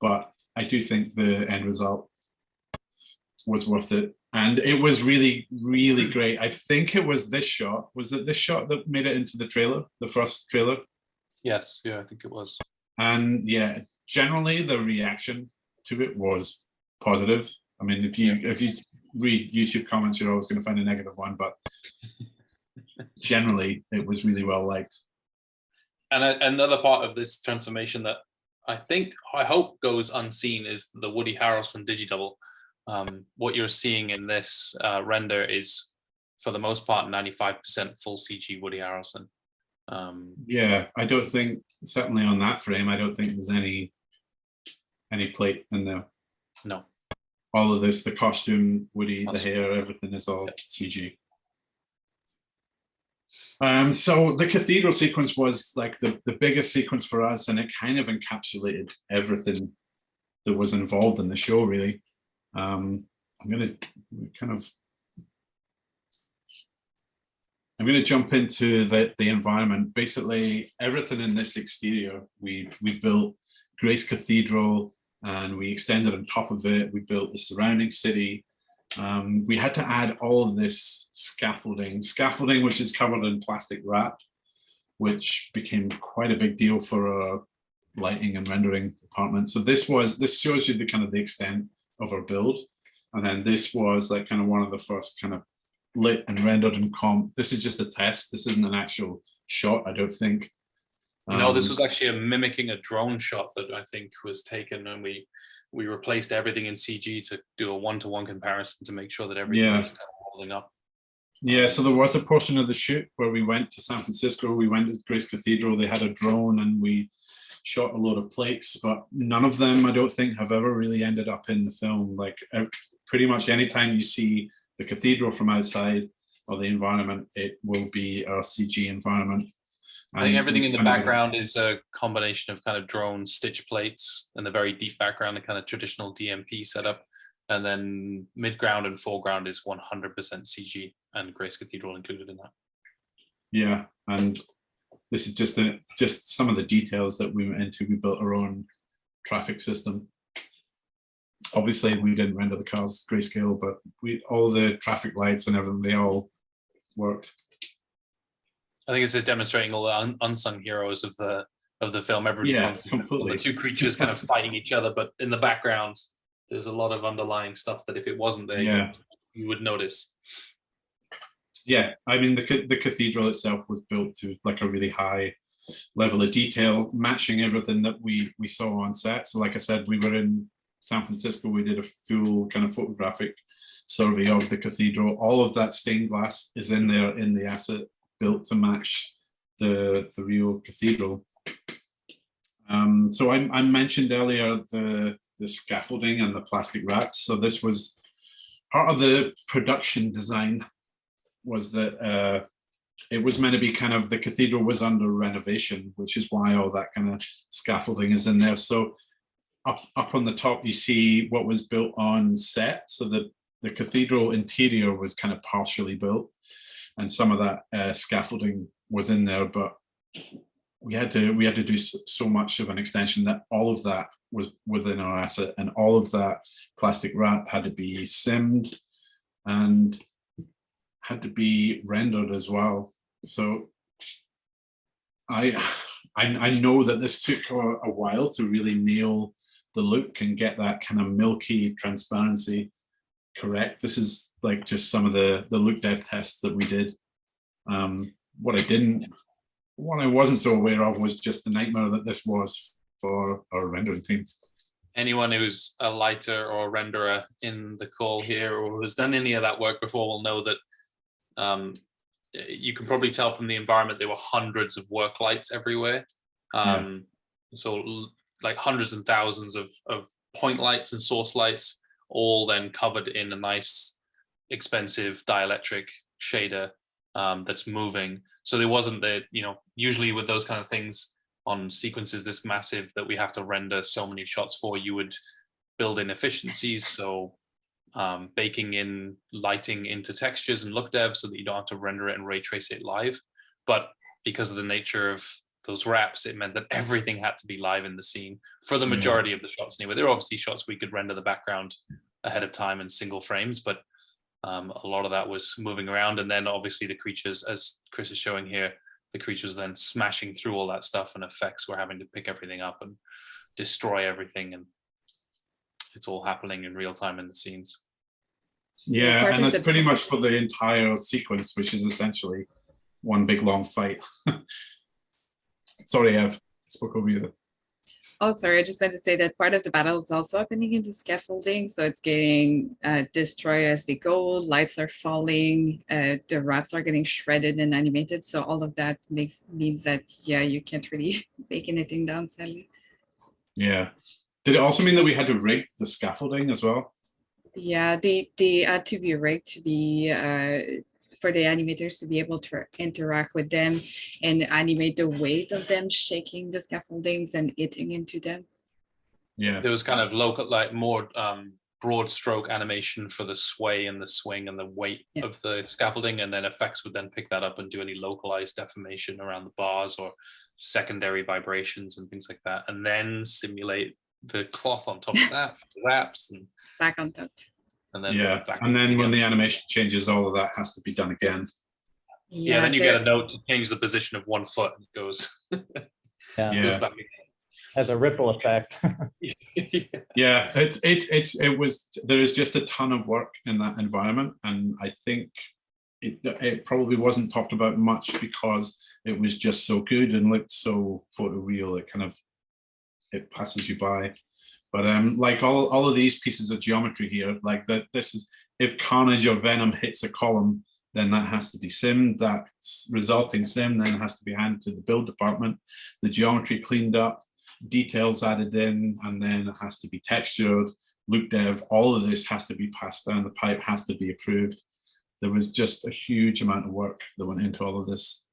But I do think the end result was worth it, and it was really, really great. I think it was this shot. Was it this shot that made it into the trailer, the first trailer? Yes, yeah, I think it was. And yeah, generally the reaction to it was positive. I mean, if you read YouTube comments, you're always going to find a negative one, but generally it was really well liked. And another part of this transformation that I hope goes unseen is the Woody Harrelson digidouble. What you're seeing in this render is, for the most part, 95% full CG Woody Harrelson. Yeah, I don't think, certainly on that frame, I don't think there's any plate in there. No. All of this, the costume, Woody, the hair, everything is all CG. So the cathedral sequence was like the biggest sequence for us, and it kind of encapsulated everything that was involved in the show, really. I'm gonna jump into the environment. Basically, everything in this exterior, we built Grace Cathedral, and we extended on top of it. We built the surrounding city. We had to add all of this scaffolding, which is covered in plastic wrap, which became quite a big deal for our lighting and rendering department. So this shows you the extent of our build. And then this was like kind of one of the first kind of lit and rendered and comp. This is just a test. This isn't an actual shot, I don't think. No, this was actually mimicking a drone shot that I think was taken, and we replaced everything in CG to do a one-to-one comparison to make sure that everything was kind of holding up. Yeah, so there was a portion of the shoot where we went to San Francisco, we went to Grace Cathedral, they had a drone and we shot a load of plates, but none of them, I don't think, have ever really ended up in the film. Like pretty much anytime you see the cathedral from outside or the environment, it will be our CG environment. I think everything in the background is a combination of kind of drone stitch plates, and the very deep background, the kind of traditional DMP setup. And then mid-ground and foreground is 100% CG, and Grace Cathedral included in that. Yeah, and this is just some of the details that we went into. We built our own traffic system. Obviously, we didn't render the cars grayscale, but all the traffic lights and everything, they all worked. I think it's just demonstrating all the unsung heroes of the film. Everybody comes, completely. The two creatures kind of fighting each other, but in the background, there's a lot of underlying stuff that if it wasn't there, you would notice. Yeah, I mean, the cathedral itself was built to like a really high level of detail, matching everything that we saw on set. So like I said, we were in San Francisco, we did a full kind of photographic survey of the cathedral. All of that stained glass is in there in the asset, built to match the real cathedral. So I mentioned earlier the scaffolding and the plastic wraps. So this was part of the production design, was that it was meant to be kind of, the cathedral was under renovation, which is why all that kind of scaffolding is in there. So up on the top, you see what was built on set. So the cathedral interior was kind of partially built, and some of that scaffolding was in there, but we had to do so much of an extension that all of that was within our asset, and all of that plastic wrap had to be simmed and had to be rendered as well. So I know that this took a while to really nail the look and get that kind of milky transparency correct. This is like just some of the look dev tests that we did. What I wasn't so aware of was just the nightmare that this was for our rendering team. Anyone who's a lighter or a renderer in the call here, or has done any of that work before, will know that you can probably tell from the environment there were hundreds of work lights everywhere. So like hundreds and thousands of point lights and source lights, all then covered in a nice, expensive dielectric shader that's moving. So there wasn't usually with those kind of things on sequences this massive that we have to render so many shots for, you would build in efficiencies. So baking in lighting into textures and look dev so that you don't have to render it and ray trace it live. But because of the nature of those wraps, it meant that everything had to be live in the scene for the majority of the shots anyway. There are obviously shots we could render the background ahead of time in single frames, but a lot of that was moving around. And then obviously the creatures, as Chris is showing here, the creatures then smashing through all that stuff, and effects were having to pick everything up and destroy everything. And it's all happening in real time in the scenes. Yeah, and that's pretty much for the entire sequence, which is essentially one big long fight. Sorry, Ev, spoke over you. Oh, sorry, I just meant to say that part of the battle is also happening in the scaffolding. So it's getting destroyed as they go, lights are falling, the rats are getting shredded and animated. So all of that means that, yeah, you can't really bake anything down, sadly. Yeah. Did it also mean that we had to rig the scaffolding as well? Yeah, they had to be rigged to be for the animators to be able to interact with them and animate the weight of them shaking the scaffoldings and eating into them. Yeah, there was kind of local, like more broad stroke animation for the sway and the swing and the weight of the scaffolding, and then effects would then pick that up and do any localized deformation around the bars or secondary vibrations and things like that, and then simulate the cloth on top of that for the wraps and back on top. And then back and then when the animation changes, all of that has to be done again. Yeah, then you get a note to change the position of 1 foot, and it goes, goes back again. Has a ripple effect. Yeah, there is just a ton of work in that environment, and I think it probably wasn't talked about much because it was just so good and looked so photoreal. It passes you by. But like all of these pieces of geometry here, like that, this is, if Carnage or Venom hits a column, then that has to be simmed. That resulting sim then has to be handed to the build department, the geometry cleaned up, details added in, and then it has to be textured, look dev. All of this has to be passed down the pipe, has to be approved. There was just a huge amount of work that went into all of this.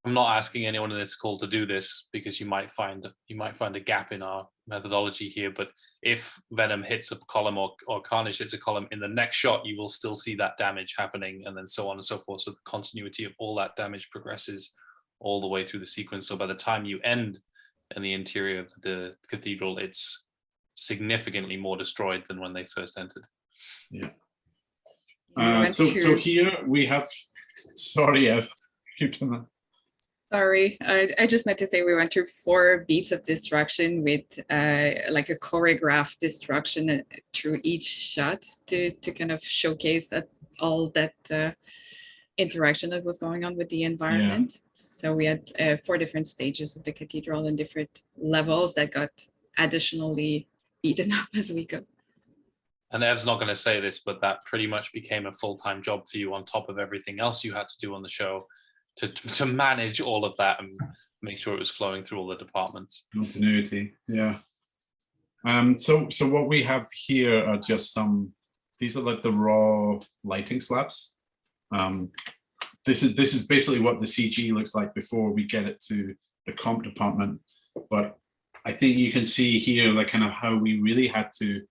I'm not asking anyone in this call to do this because you might find a gap in our methodology here, but if Venom hits a column or Carnage hits a column, in the next shot you will still see that damage happening, and then so on and so forth. So the continuity of all that damage progresses all the way through the sequence. So by the time you end in the interior of the cathedral, it's significantly more destroyed than when they first entered. Yeah. So here we have, sorry, Ev, keep doing that. Sorry, I just meant to say we went through 4 beats of destruction with like a choreographed destruction through each shot to kind of showcase that all that interaction that was going on with the environment. Yeah. So we had 4 different stages of the cathedral and different levels that got additionally beaten up as we go. And Ev's not going to say this, but that pretty much became a full-time job for you on top of everything else you had to do on the show. To manage all of that and make sure it was flowing through all the departments. Continuity, yeah. So what we have here are just these are like the raw lighting slabs. This is basically what the CG looks like before we get it to the comp department. But I think you can see here like kind of how we really had to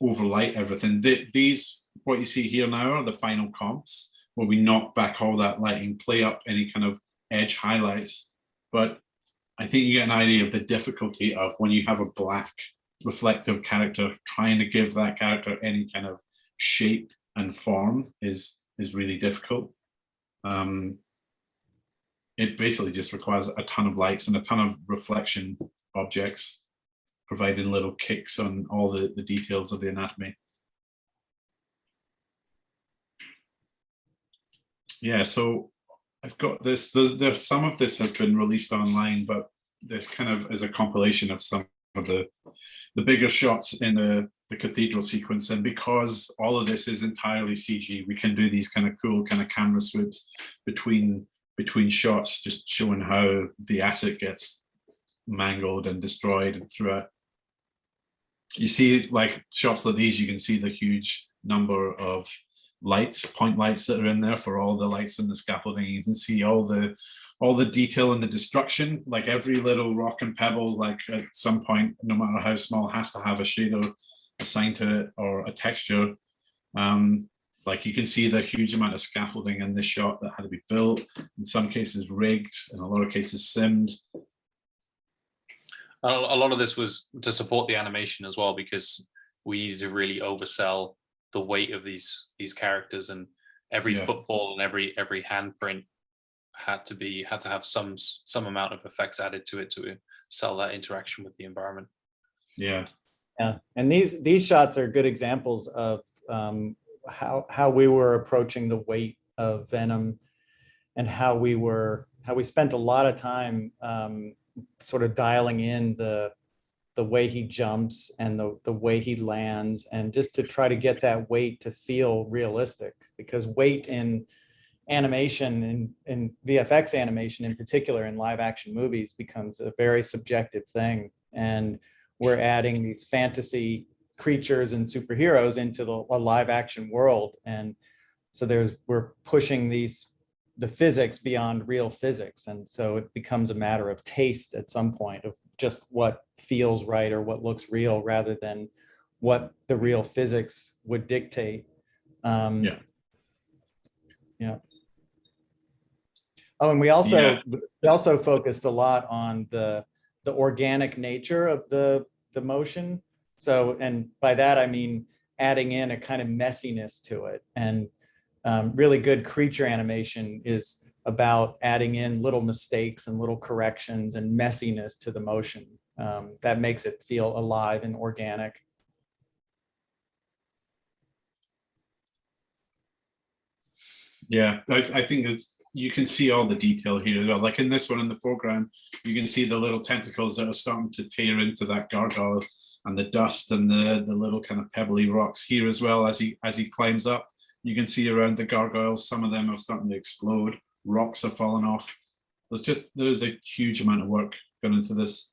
overlight everything. These, what you see here now, are the final comps, where we knock back all that lighting, play up any kind of edge highlights. But I think you get an idea of the difficulty of when you have a black reflective character, trying to give that character any kind of shape and form is really difficult. It basically just requires a ton of lights and a ton of reflection objects, providing little kicks on all the details of the anatomy. Yeah, so I've got this, there's some of this has been released online, but this kind of is a compilation of some of the bigger shots in the cathedral sequence. And because all of this is entirely CG, we can do these kind of cool kind of camera swoops between shots, just showing how the asset gets mangled and destroyed throughout. You see like shots like these, you can see the huge number of lights, point lights that are in there for all the lights in the scaffolding. You can see all the detail and the destruction, like every little rock and pebble, like at some point, no matter how small, has to have a shader assigned to it or a texture. Like you can see the huge amount of scaffolding in this shot that had to be built, in some cases rigged, in a lot of cases simmed. A lot of this was to support the animation as well, because we needed to really oversell the weight of these characters, and every footfall and every handprint had to have some amount of effects added to it to sell that interaction with the environment. Yeah, and these shots are good examples of how we were approaching the weight of Venom, and how we spent a lot of time sort of dialing in the way he jumps and the way he lands, and just to try to get that weight to feel realistic, because weight in animation and VFX animation in particular in live action movies becomes a very subjective thing. And we're adding these fantasy creatures and superheroes into a live action world. And so we're pushing the physics beyond real physics. And so it becomes a matter of taste at some point, of just what feels right or what looks real, rather than what the real physics would dictate. Yeah. Oh, and we also focused a lot on the organic nature of the motion. So, and by that I mean adding in a kind of messiness to it. And really good creature animation is about adding in little mistakes and little corrections and messiness to the motion. That makes it feel alive and organic. Yeah, I think that you can see all the detail here as well. Like in this one in the foreground, you can see the little tentacles that are starting to tear into that gargoyle, and the dust and the little kind of pebbly rocks here as well. As he climbs up, you can see around the gargoyles, some of them are starting to explode. Rocks are falling off. There is a huge amount of work gone into this.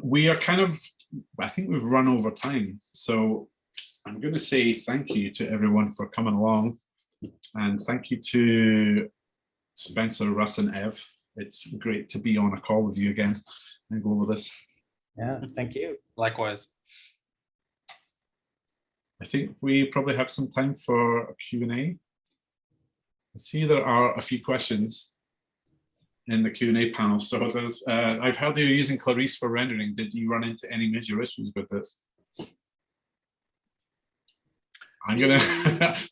We are I think we've run over time. So I'm going to say thank you to everyone for coming along. And thank you to Spencer, Russ, and Ev. It's great to be on a call with you again and go over this. Yeah, thank you. Likewise. I think we probably have some time for a Q&A. I see there are a few questions in the Q&A panel. So there's, I've heard you're using Clarice for rendering. Did you run into any major issues with it? I'm gonna,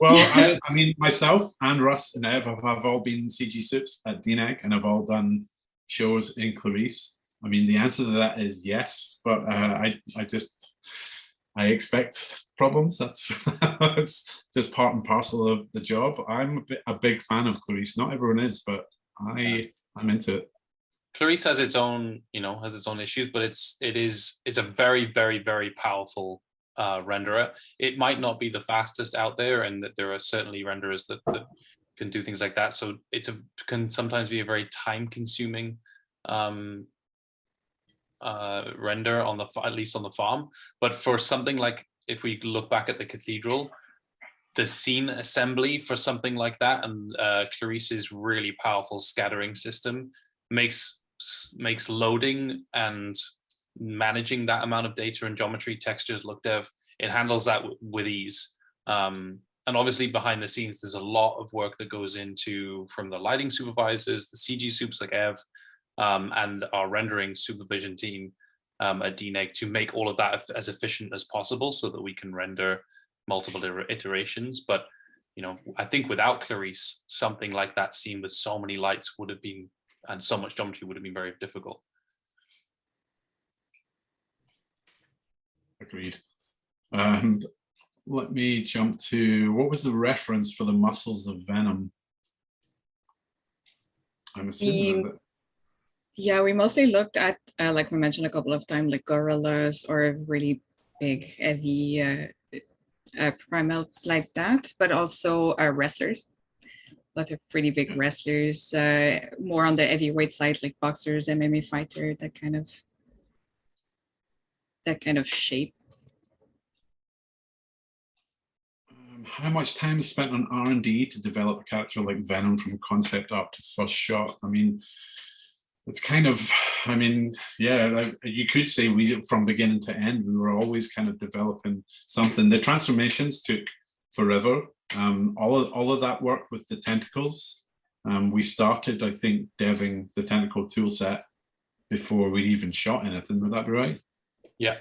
well, I mean, myself and Russ and Ev have all been CG soups at DNEG and have all done shows in Clarice. I mean, the answer to that is yes, but I expect problems. That's just part and parcel of the job. I'm a big fan of Clarice. Not everyone is, but I'm into it. Clarice has its own, has its own issues, but it's a very, very, very powerful renderer. It might not be the fastest out there, and that there are certainly renderers that can do things like that. So can sometimes be a very time-consuming render at least on the farm. But for something like, if we look back at the cathedral, the scene assembly for something like that, and Clarice's really powerful scattering system makes loading and managing that amount of data and geometry, textures, look dev, it handles that with ease. And obviously behind the scenes, there's a lot of work that goes into, from the lighting supervisors, the CG soups like Ev, and our rendering supervision team at DNEG, to make all of that as efficient as possible so that we can render multiple iterations. But I think without Clarice, something like that scene with so many lights would have been, and so much geometry would have been very difficult. Agreed. Let me jump to, what was the reference for the muscles of Venom? I'm assuming that. Yeah, we mostly looked at, like we mentioned a couple of times, like gorillas or really big, heavy primal like that, but also wrestlers. A lot of pretty big wrestlers, more on the heavyweight side, like boxers, MMA fighter, that kind of shape. How much time is spent on R&D to develop a character like Venom from concept up to first shot? I mean, it's kind of, I mean, yeah, like you could say we, from beginning to end, we were always kind of developing something. The transformations took forever. All of that work with the tentacles, we started, I think, deving the tentacle tool set before we'd even shot anything. Would that be right? Yeah,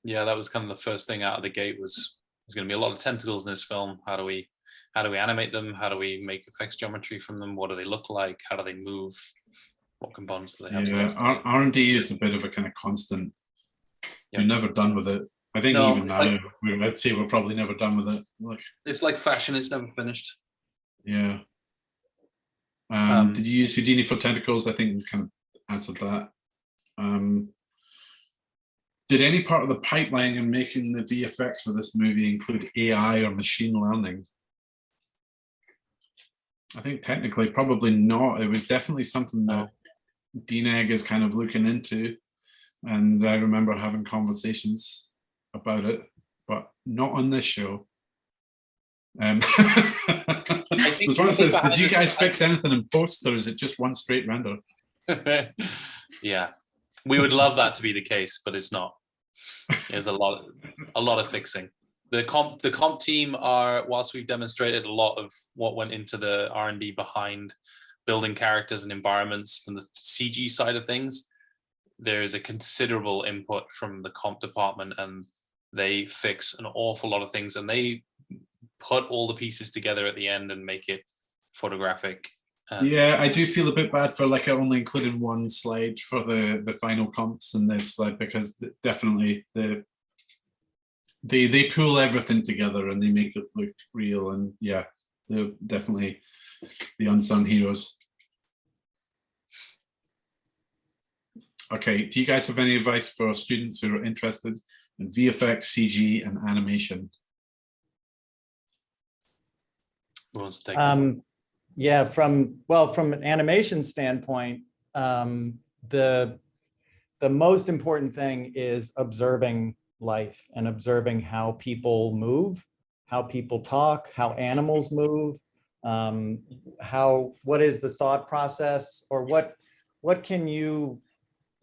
yeah, that was kind of the first thing out of the gate. Was there's going to be a lot of tentacles in this film. How do we animate them? How do we make effects geometry from them? What do they look like? How do they move? What components do they have? Yeah, R&D is a bit of a kind of constant. Yep. You're never done with it. I think No, even now, I'd say we're probably never done with it. Like, it's like fashion; it's never finished. yeah. Did you use Houdini for tentacles? I think we kind of answered that. Did any part of the pipeline in making the VFX for this movie include AI or machine learning? I think technically probably not. It was definitely something that DNEG is kind of looking into. And I remember having conversations about it, but not on this show. Did you guys fix anything in post, or is it just one straight render? Yeah, we would love that to be the case, but it's not. There's a lot of fixing. The comp team are, whilst we've demonstrated a lot of what went into the R&D behind building characters and environments from the CG side of things, there's a considerable input from the comp department, and they fix an awful lot of things, and they put all the pieces together at the end and make it photographic. Yeah, I do feel a bit bad for like I only included one slide for the final comps in this slide, because definitely they pull everything together and they make it look real, and yeah, they're definitely the unsung heroes. Okay, do you guys have any advice for students who are interested in VFX, CG, and animation? Who wants to take yeah, from an animation standpoint, the most important thing is observing life and observing how people move, how people talk, how animals move, what is the thought process, or what can you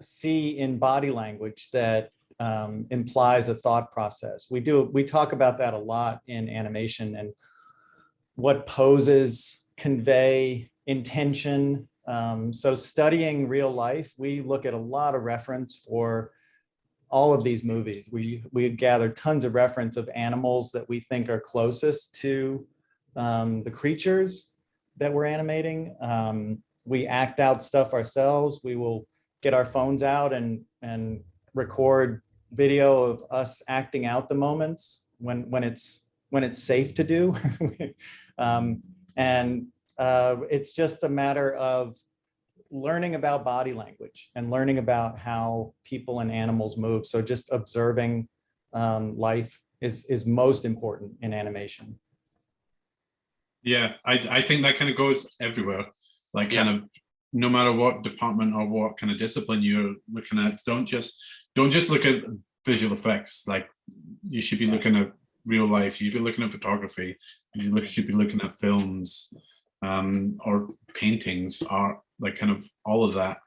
see in body language that implies a thought process. We talk about that a lot in animation, and what poses convey intention. So studying real life, we look at a lot of reference for all of these movies. We gather tons of reference of animals that we think are closest to the creatures that we're animating. We act out stuff ourselves. We will get our phones out and record video of us acting out the moments when it's safe to do. It's just a matter of learning about body language and learning about how people and animals move. So just observing life is most important in animation. Yeah, I think that kind of goes everywhere. Like kind of no matter what department or what kind of discipline you're looking at, don't just look at visual effects. Like you should be looking at real life. You should be looking at photography. You should be looking at films or paintings, art, like kind of all of that.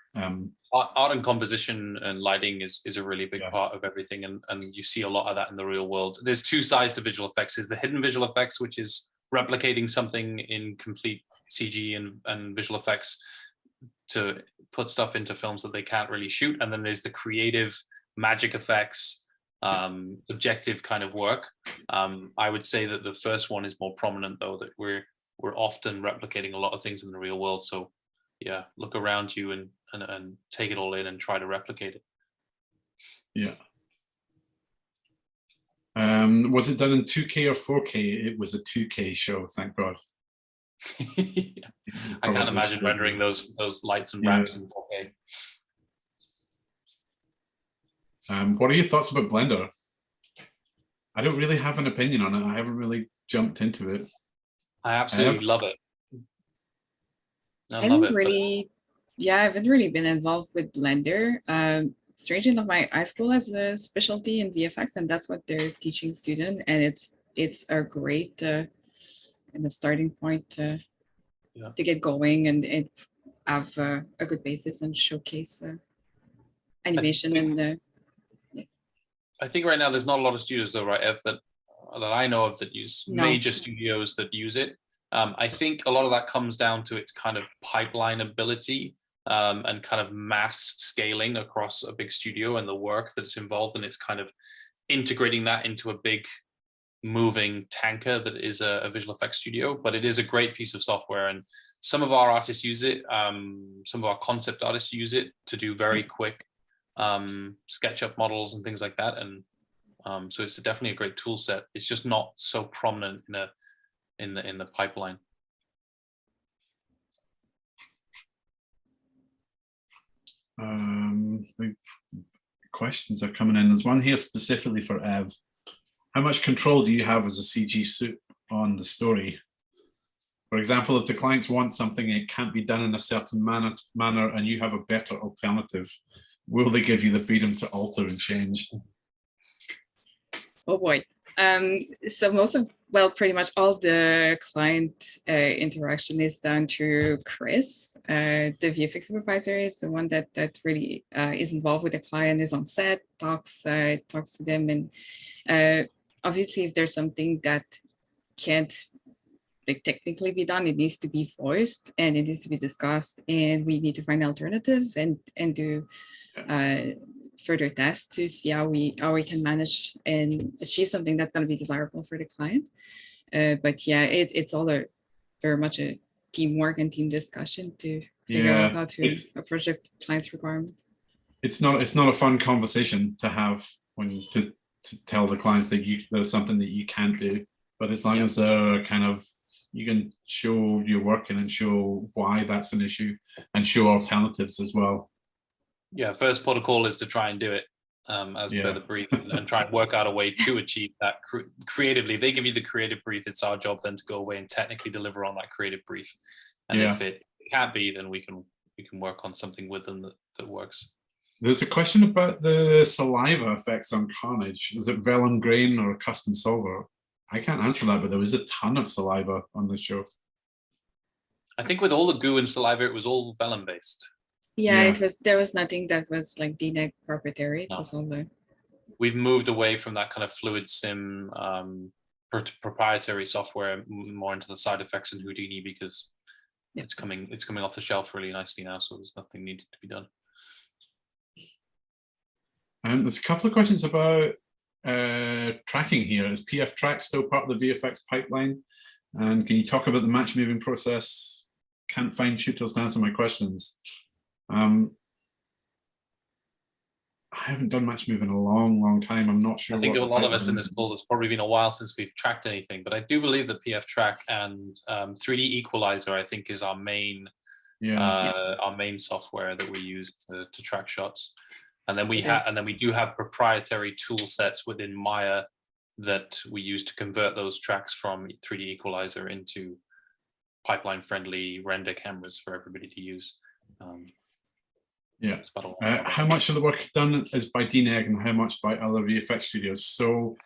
Art and composition and lighting is a really big part of everything, and you see a lot of that in the real world. There's two sides to visual effects. There's the hidden visual effects, which is replicating something in complete CG and visual effects to put stuff into films that they can't really shoot. And then there's the creative magic effects, objective kind of work. I would say that the first one is more prominent, though, that we're often replicating a lot of things in the real world. So yeah, look around you and take it all in and try to replicate it. Yeah. Was it done in 2K or 4K? It was a 2K show, thank God. I can't imagine rendering those lights and ramps in 4K. What are your thoughts about Blender? I don't really have an opinion on it. I haven't really jumped into it. I absolutely love it. I haven't really been involved with Blender. Strangely enough, my high school has a specialty in VFX, and that's what they're teaching students, and it's a great kind of starting point to get going. And have a good basis and showcase animation and I think right now there's not a lot of studios though, right, Ev, that I know of that use No. major studios that use it. I think a lot of that comes down to its kind of pipeline ability and kind of mass scaling across a big studio and the work that's involved, and it's kind of integrating that into a big moving tanker that is a visual effects studio. But it is a great piece of software, and some of our artists use it. Some of our concept artists use it to do very quick SketchUp models and things like that, and so it's definitely a great tool set. It's just not so prominent in the pipeline. The questions are coming in. There's one here specifically for Ev. How much control do you have as a CG suit on the story? For example, if the clients want something, it can't be done in a certain manner, and you have a better alternative, will they give you the freedom to alter and change? oh boy. So pretty much all the client interaction is done through Chris. The VFX supervisor is the one that really is involved with the client, is on set, talks to them, and obviously if there's something that can't technically be done, it needs to be voiced and it needs to be discussed, and we need to find alternatives and do further tests to see how we can manage and achieve something that's going to be desirable for the client. But yeah, it's all very much a teamwork and team discussion to figure out how to approach the client's requirement. It's not a fun conversation to have when to tell the clients that there's something that you can't do, but as long as they're kind of, you can show you're working and show why that's an issue and show alternatives as well. Yeah, first protocol is to try and do it as per the brief and try and work out a way to achieve that creatively. They give you the creative brief. It's our job then to go away and technically deliver on that creative brief. And if it can't be, then we can work on something with them that works. There's a question about the saliva effects on Carnage. Is it vellum grain or a custom solver? I can't answer that, but there was a ton of saliva on this show. I think with all the goo and saliva, it was all vellum based. Yeah, there was nothing that was like DNEG proprietary. It was all the... We've moved away from that kind of fluid sim proprietary software more into the side effects and Houdini, because it's coming off the shelf really nicely now, so there's nothing needed to be done. There's a couple of questions about tracking here. Is PF track still part of the VFX pipeline? And can you talk about the match moving process? Can't find tutors to answer my questions. I haven't done match move in a long time. I'm not sure. I think a lot of us in this call, it's probably been a while since we've tracked anything, but I do believe that PF track and 3D equalizer, I think, is our main software that we use to track shots. And then we do have proprietary tool sets within Maya that we use to convert those tracks from 3D equalizer into pipeline friendly render cameras for everybody to use. How much of the work done is by DNEG and how much by other VFX studios? So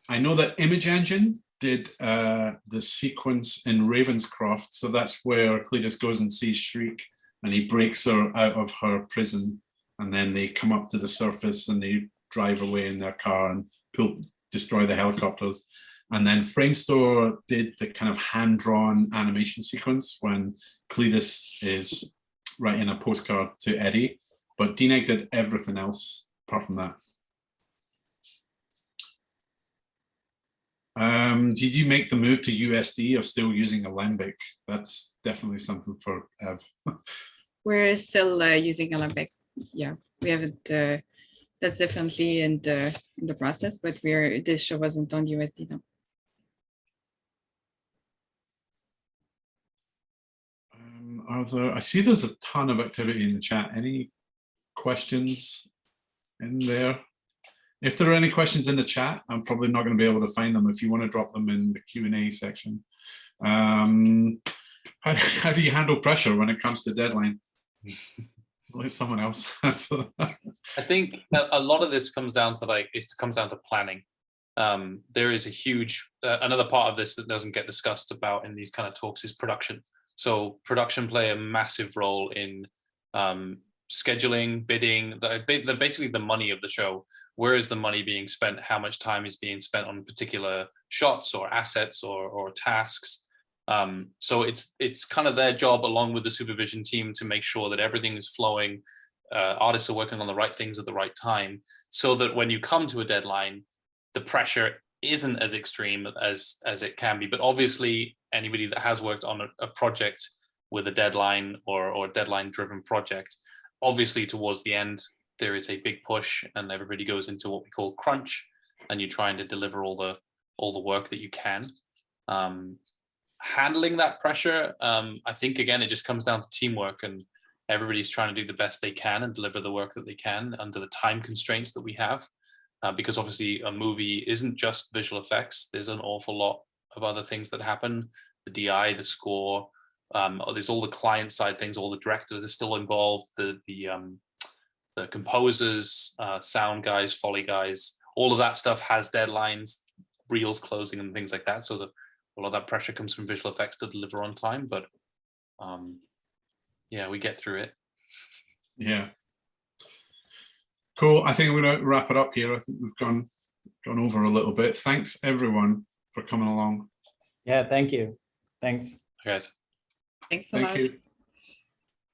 I know that Image Engine did the sequence in Ravenscroft. So that's where Cletus goes and sees Shriek and he breaks her out of her prison. And then they come up to the surface and they drive away in their car and destroy the helicopters. And then Framestore did the kind of hand-drawn animation sequence when Cletus is writing a postcard to Eddie. But DNEG did everything else apart from that. Did you make the move to USD or still using Alembic? That's definitely something for Ev. We're still using Alembic. Yeah, we haven't. That's definitely in the process, but this show wasn't on USD now. I see there's a ton of activity in the chat. Any questions in there? If there are any questions in the chat, I'm probably not going to be able to find them. If you want to drop them in the Q&A section. How do you handle pressure when it comes to deadline? Let someone else answer that. I think a lot of this comes down to planning. There is a huge another part of this that doesn't get discussed about in these kind of talks is production. So production play a massive role in scheduling, bidding, basically the money of the show. Where is the money being spent? How much time is being spent on particular shots or assets or tasks? So it's kind of their job, along with the supervision team, to make sure that everything is flowing. Artists are working on the right things at the right time, so that when you come to a deadline, the pressure isn't as extreme as it can be. But obviously, anybody that has worked on a project with a deadline or deadline driven project, obviously towards the end, there is a big push and everybody goes into what we call crunch, and you're trying to deliver all the work that you can. Handling that pressure, I think, again, it just comes down to teamwork, and everybody's trying to do the best they can and deliver the work that they can under the time constraints that we have. Because obviously a movie isn't just visual effects. There's an awful lot of other things that happen. The DI, the score, there's all the client side things, all the directors are still involved, the composers, sound guys, Foley guys, all of that stuff has deadlines, reels closing and things like that. So a lot of that pressure comes from visual effects to deliver on time, but yeah, we get through it. Yeah. Cool. I think I'm going to wrap it up here. I think we've gone over a little bit. Thanks everyone for coming along. Yeah, thank you. Thanks. Guys. Thanks a lot. Thank you.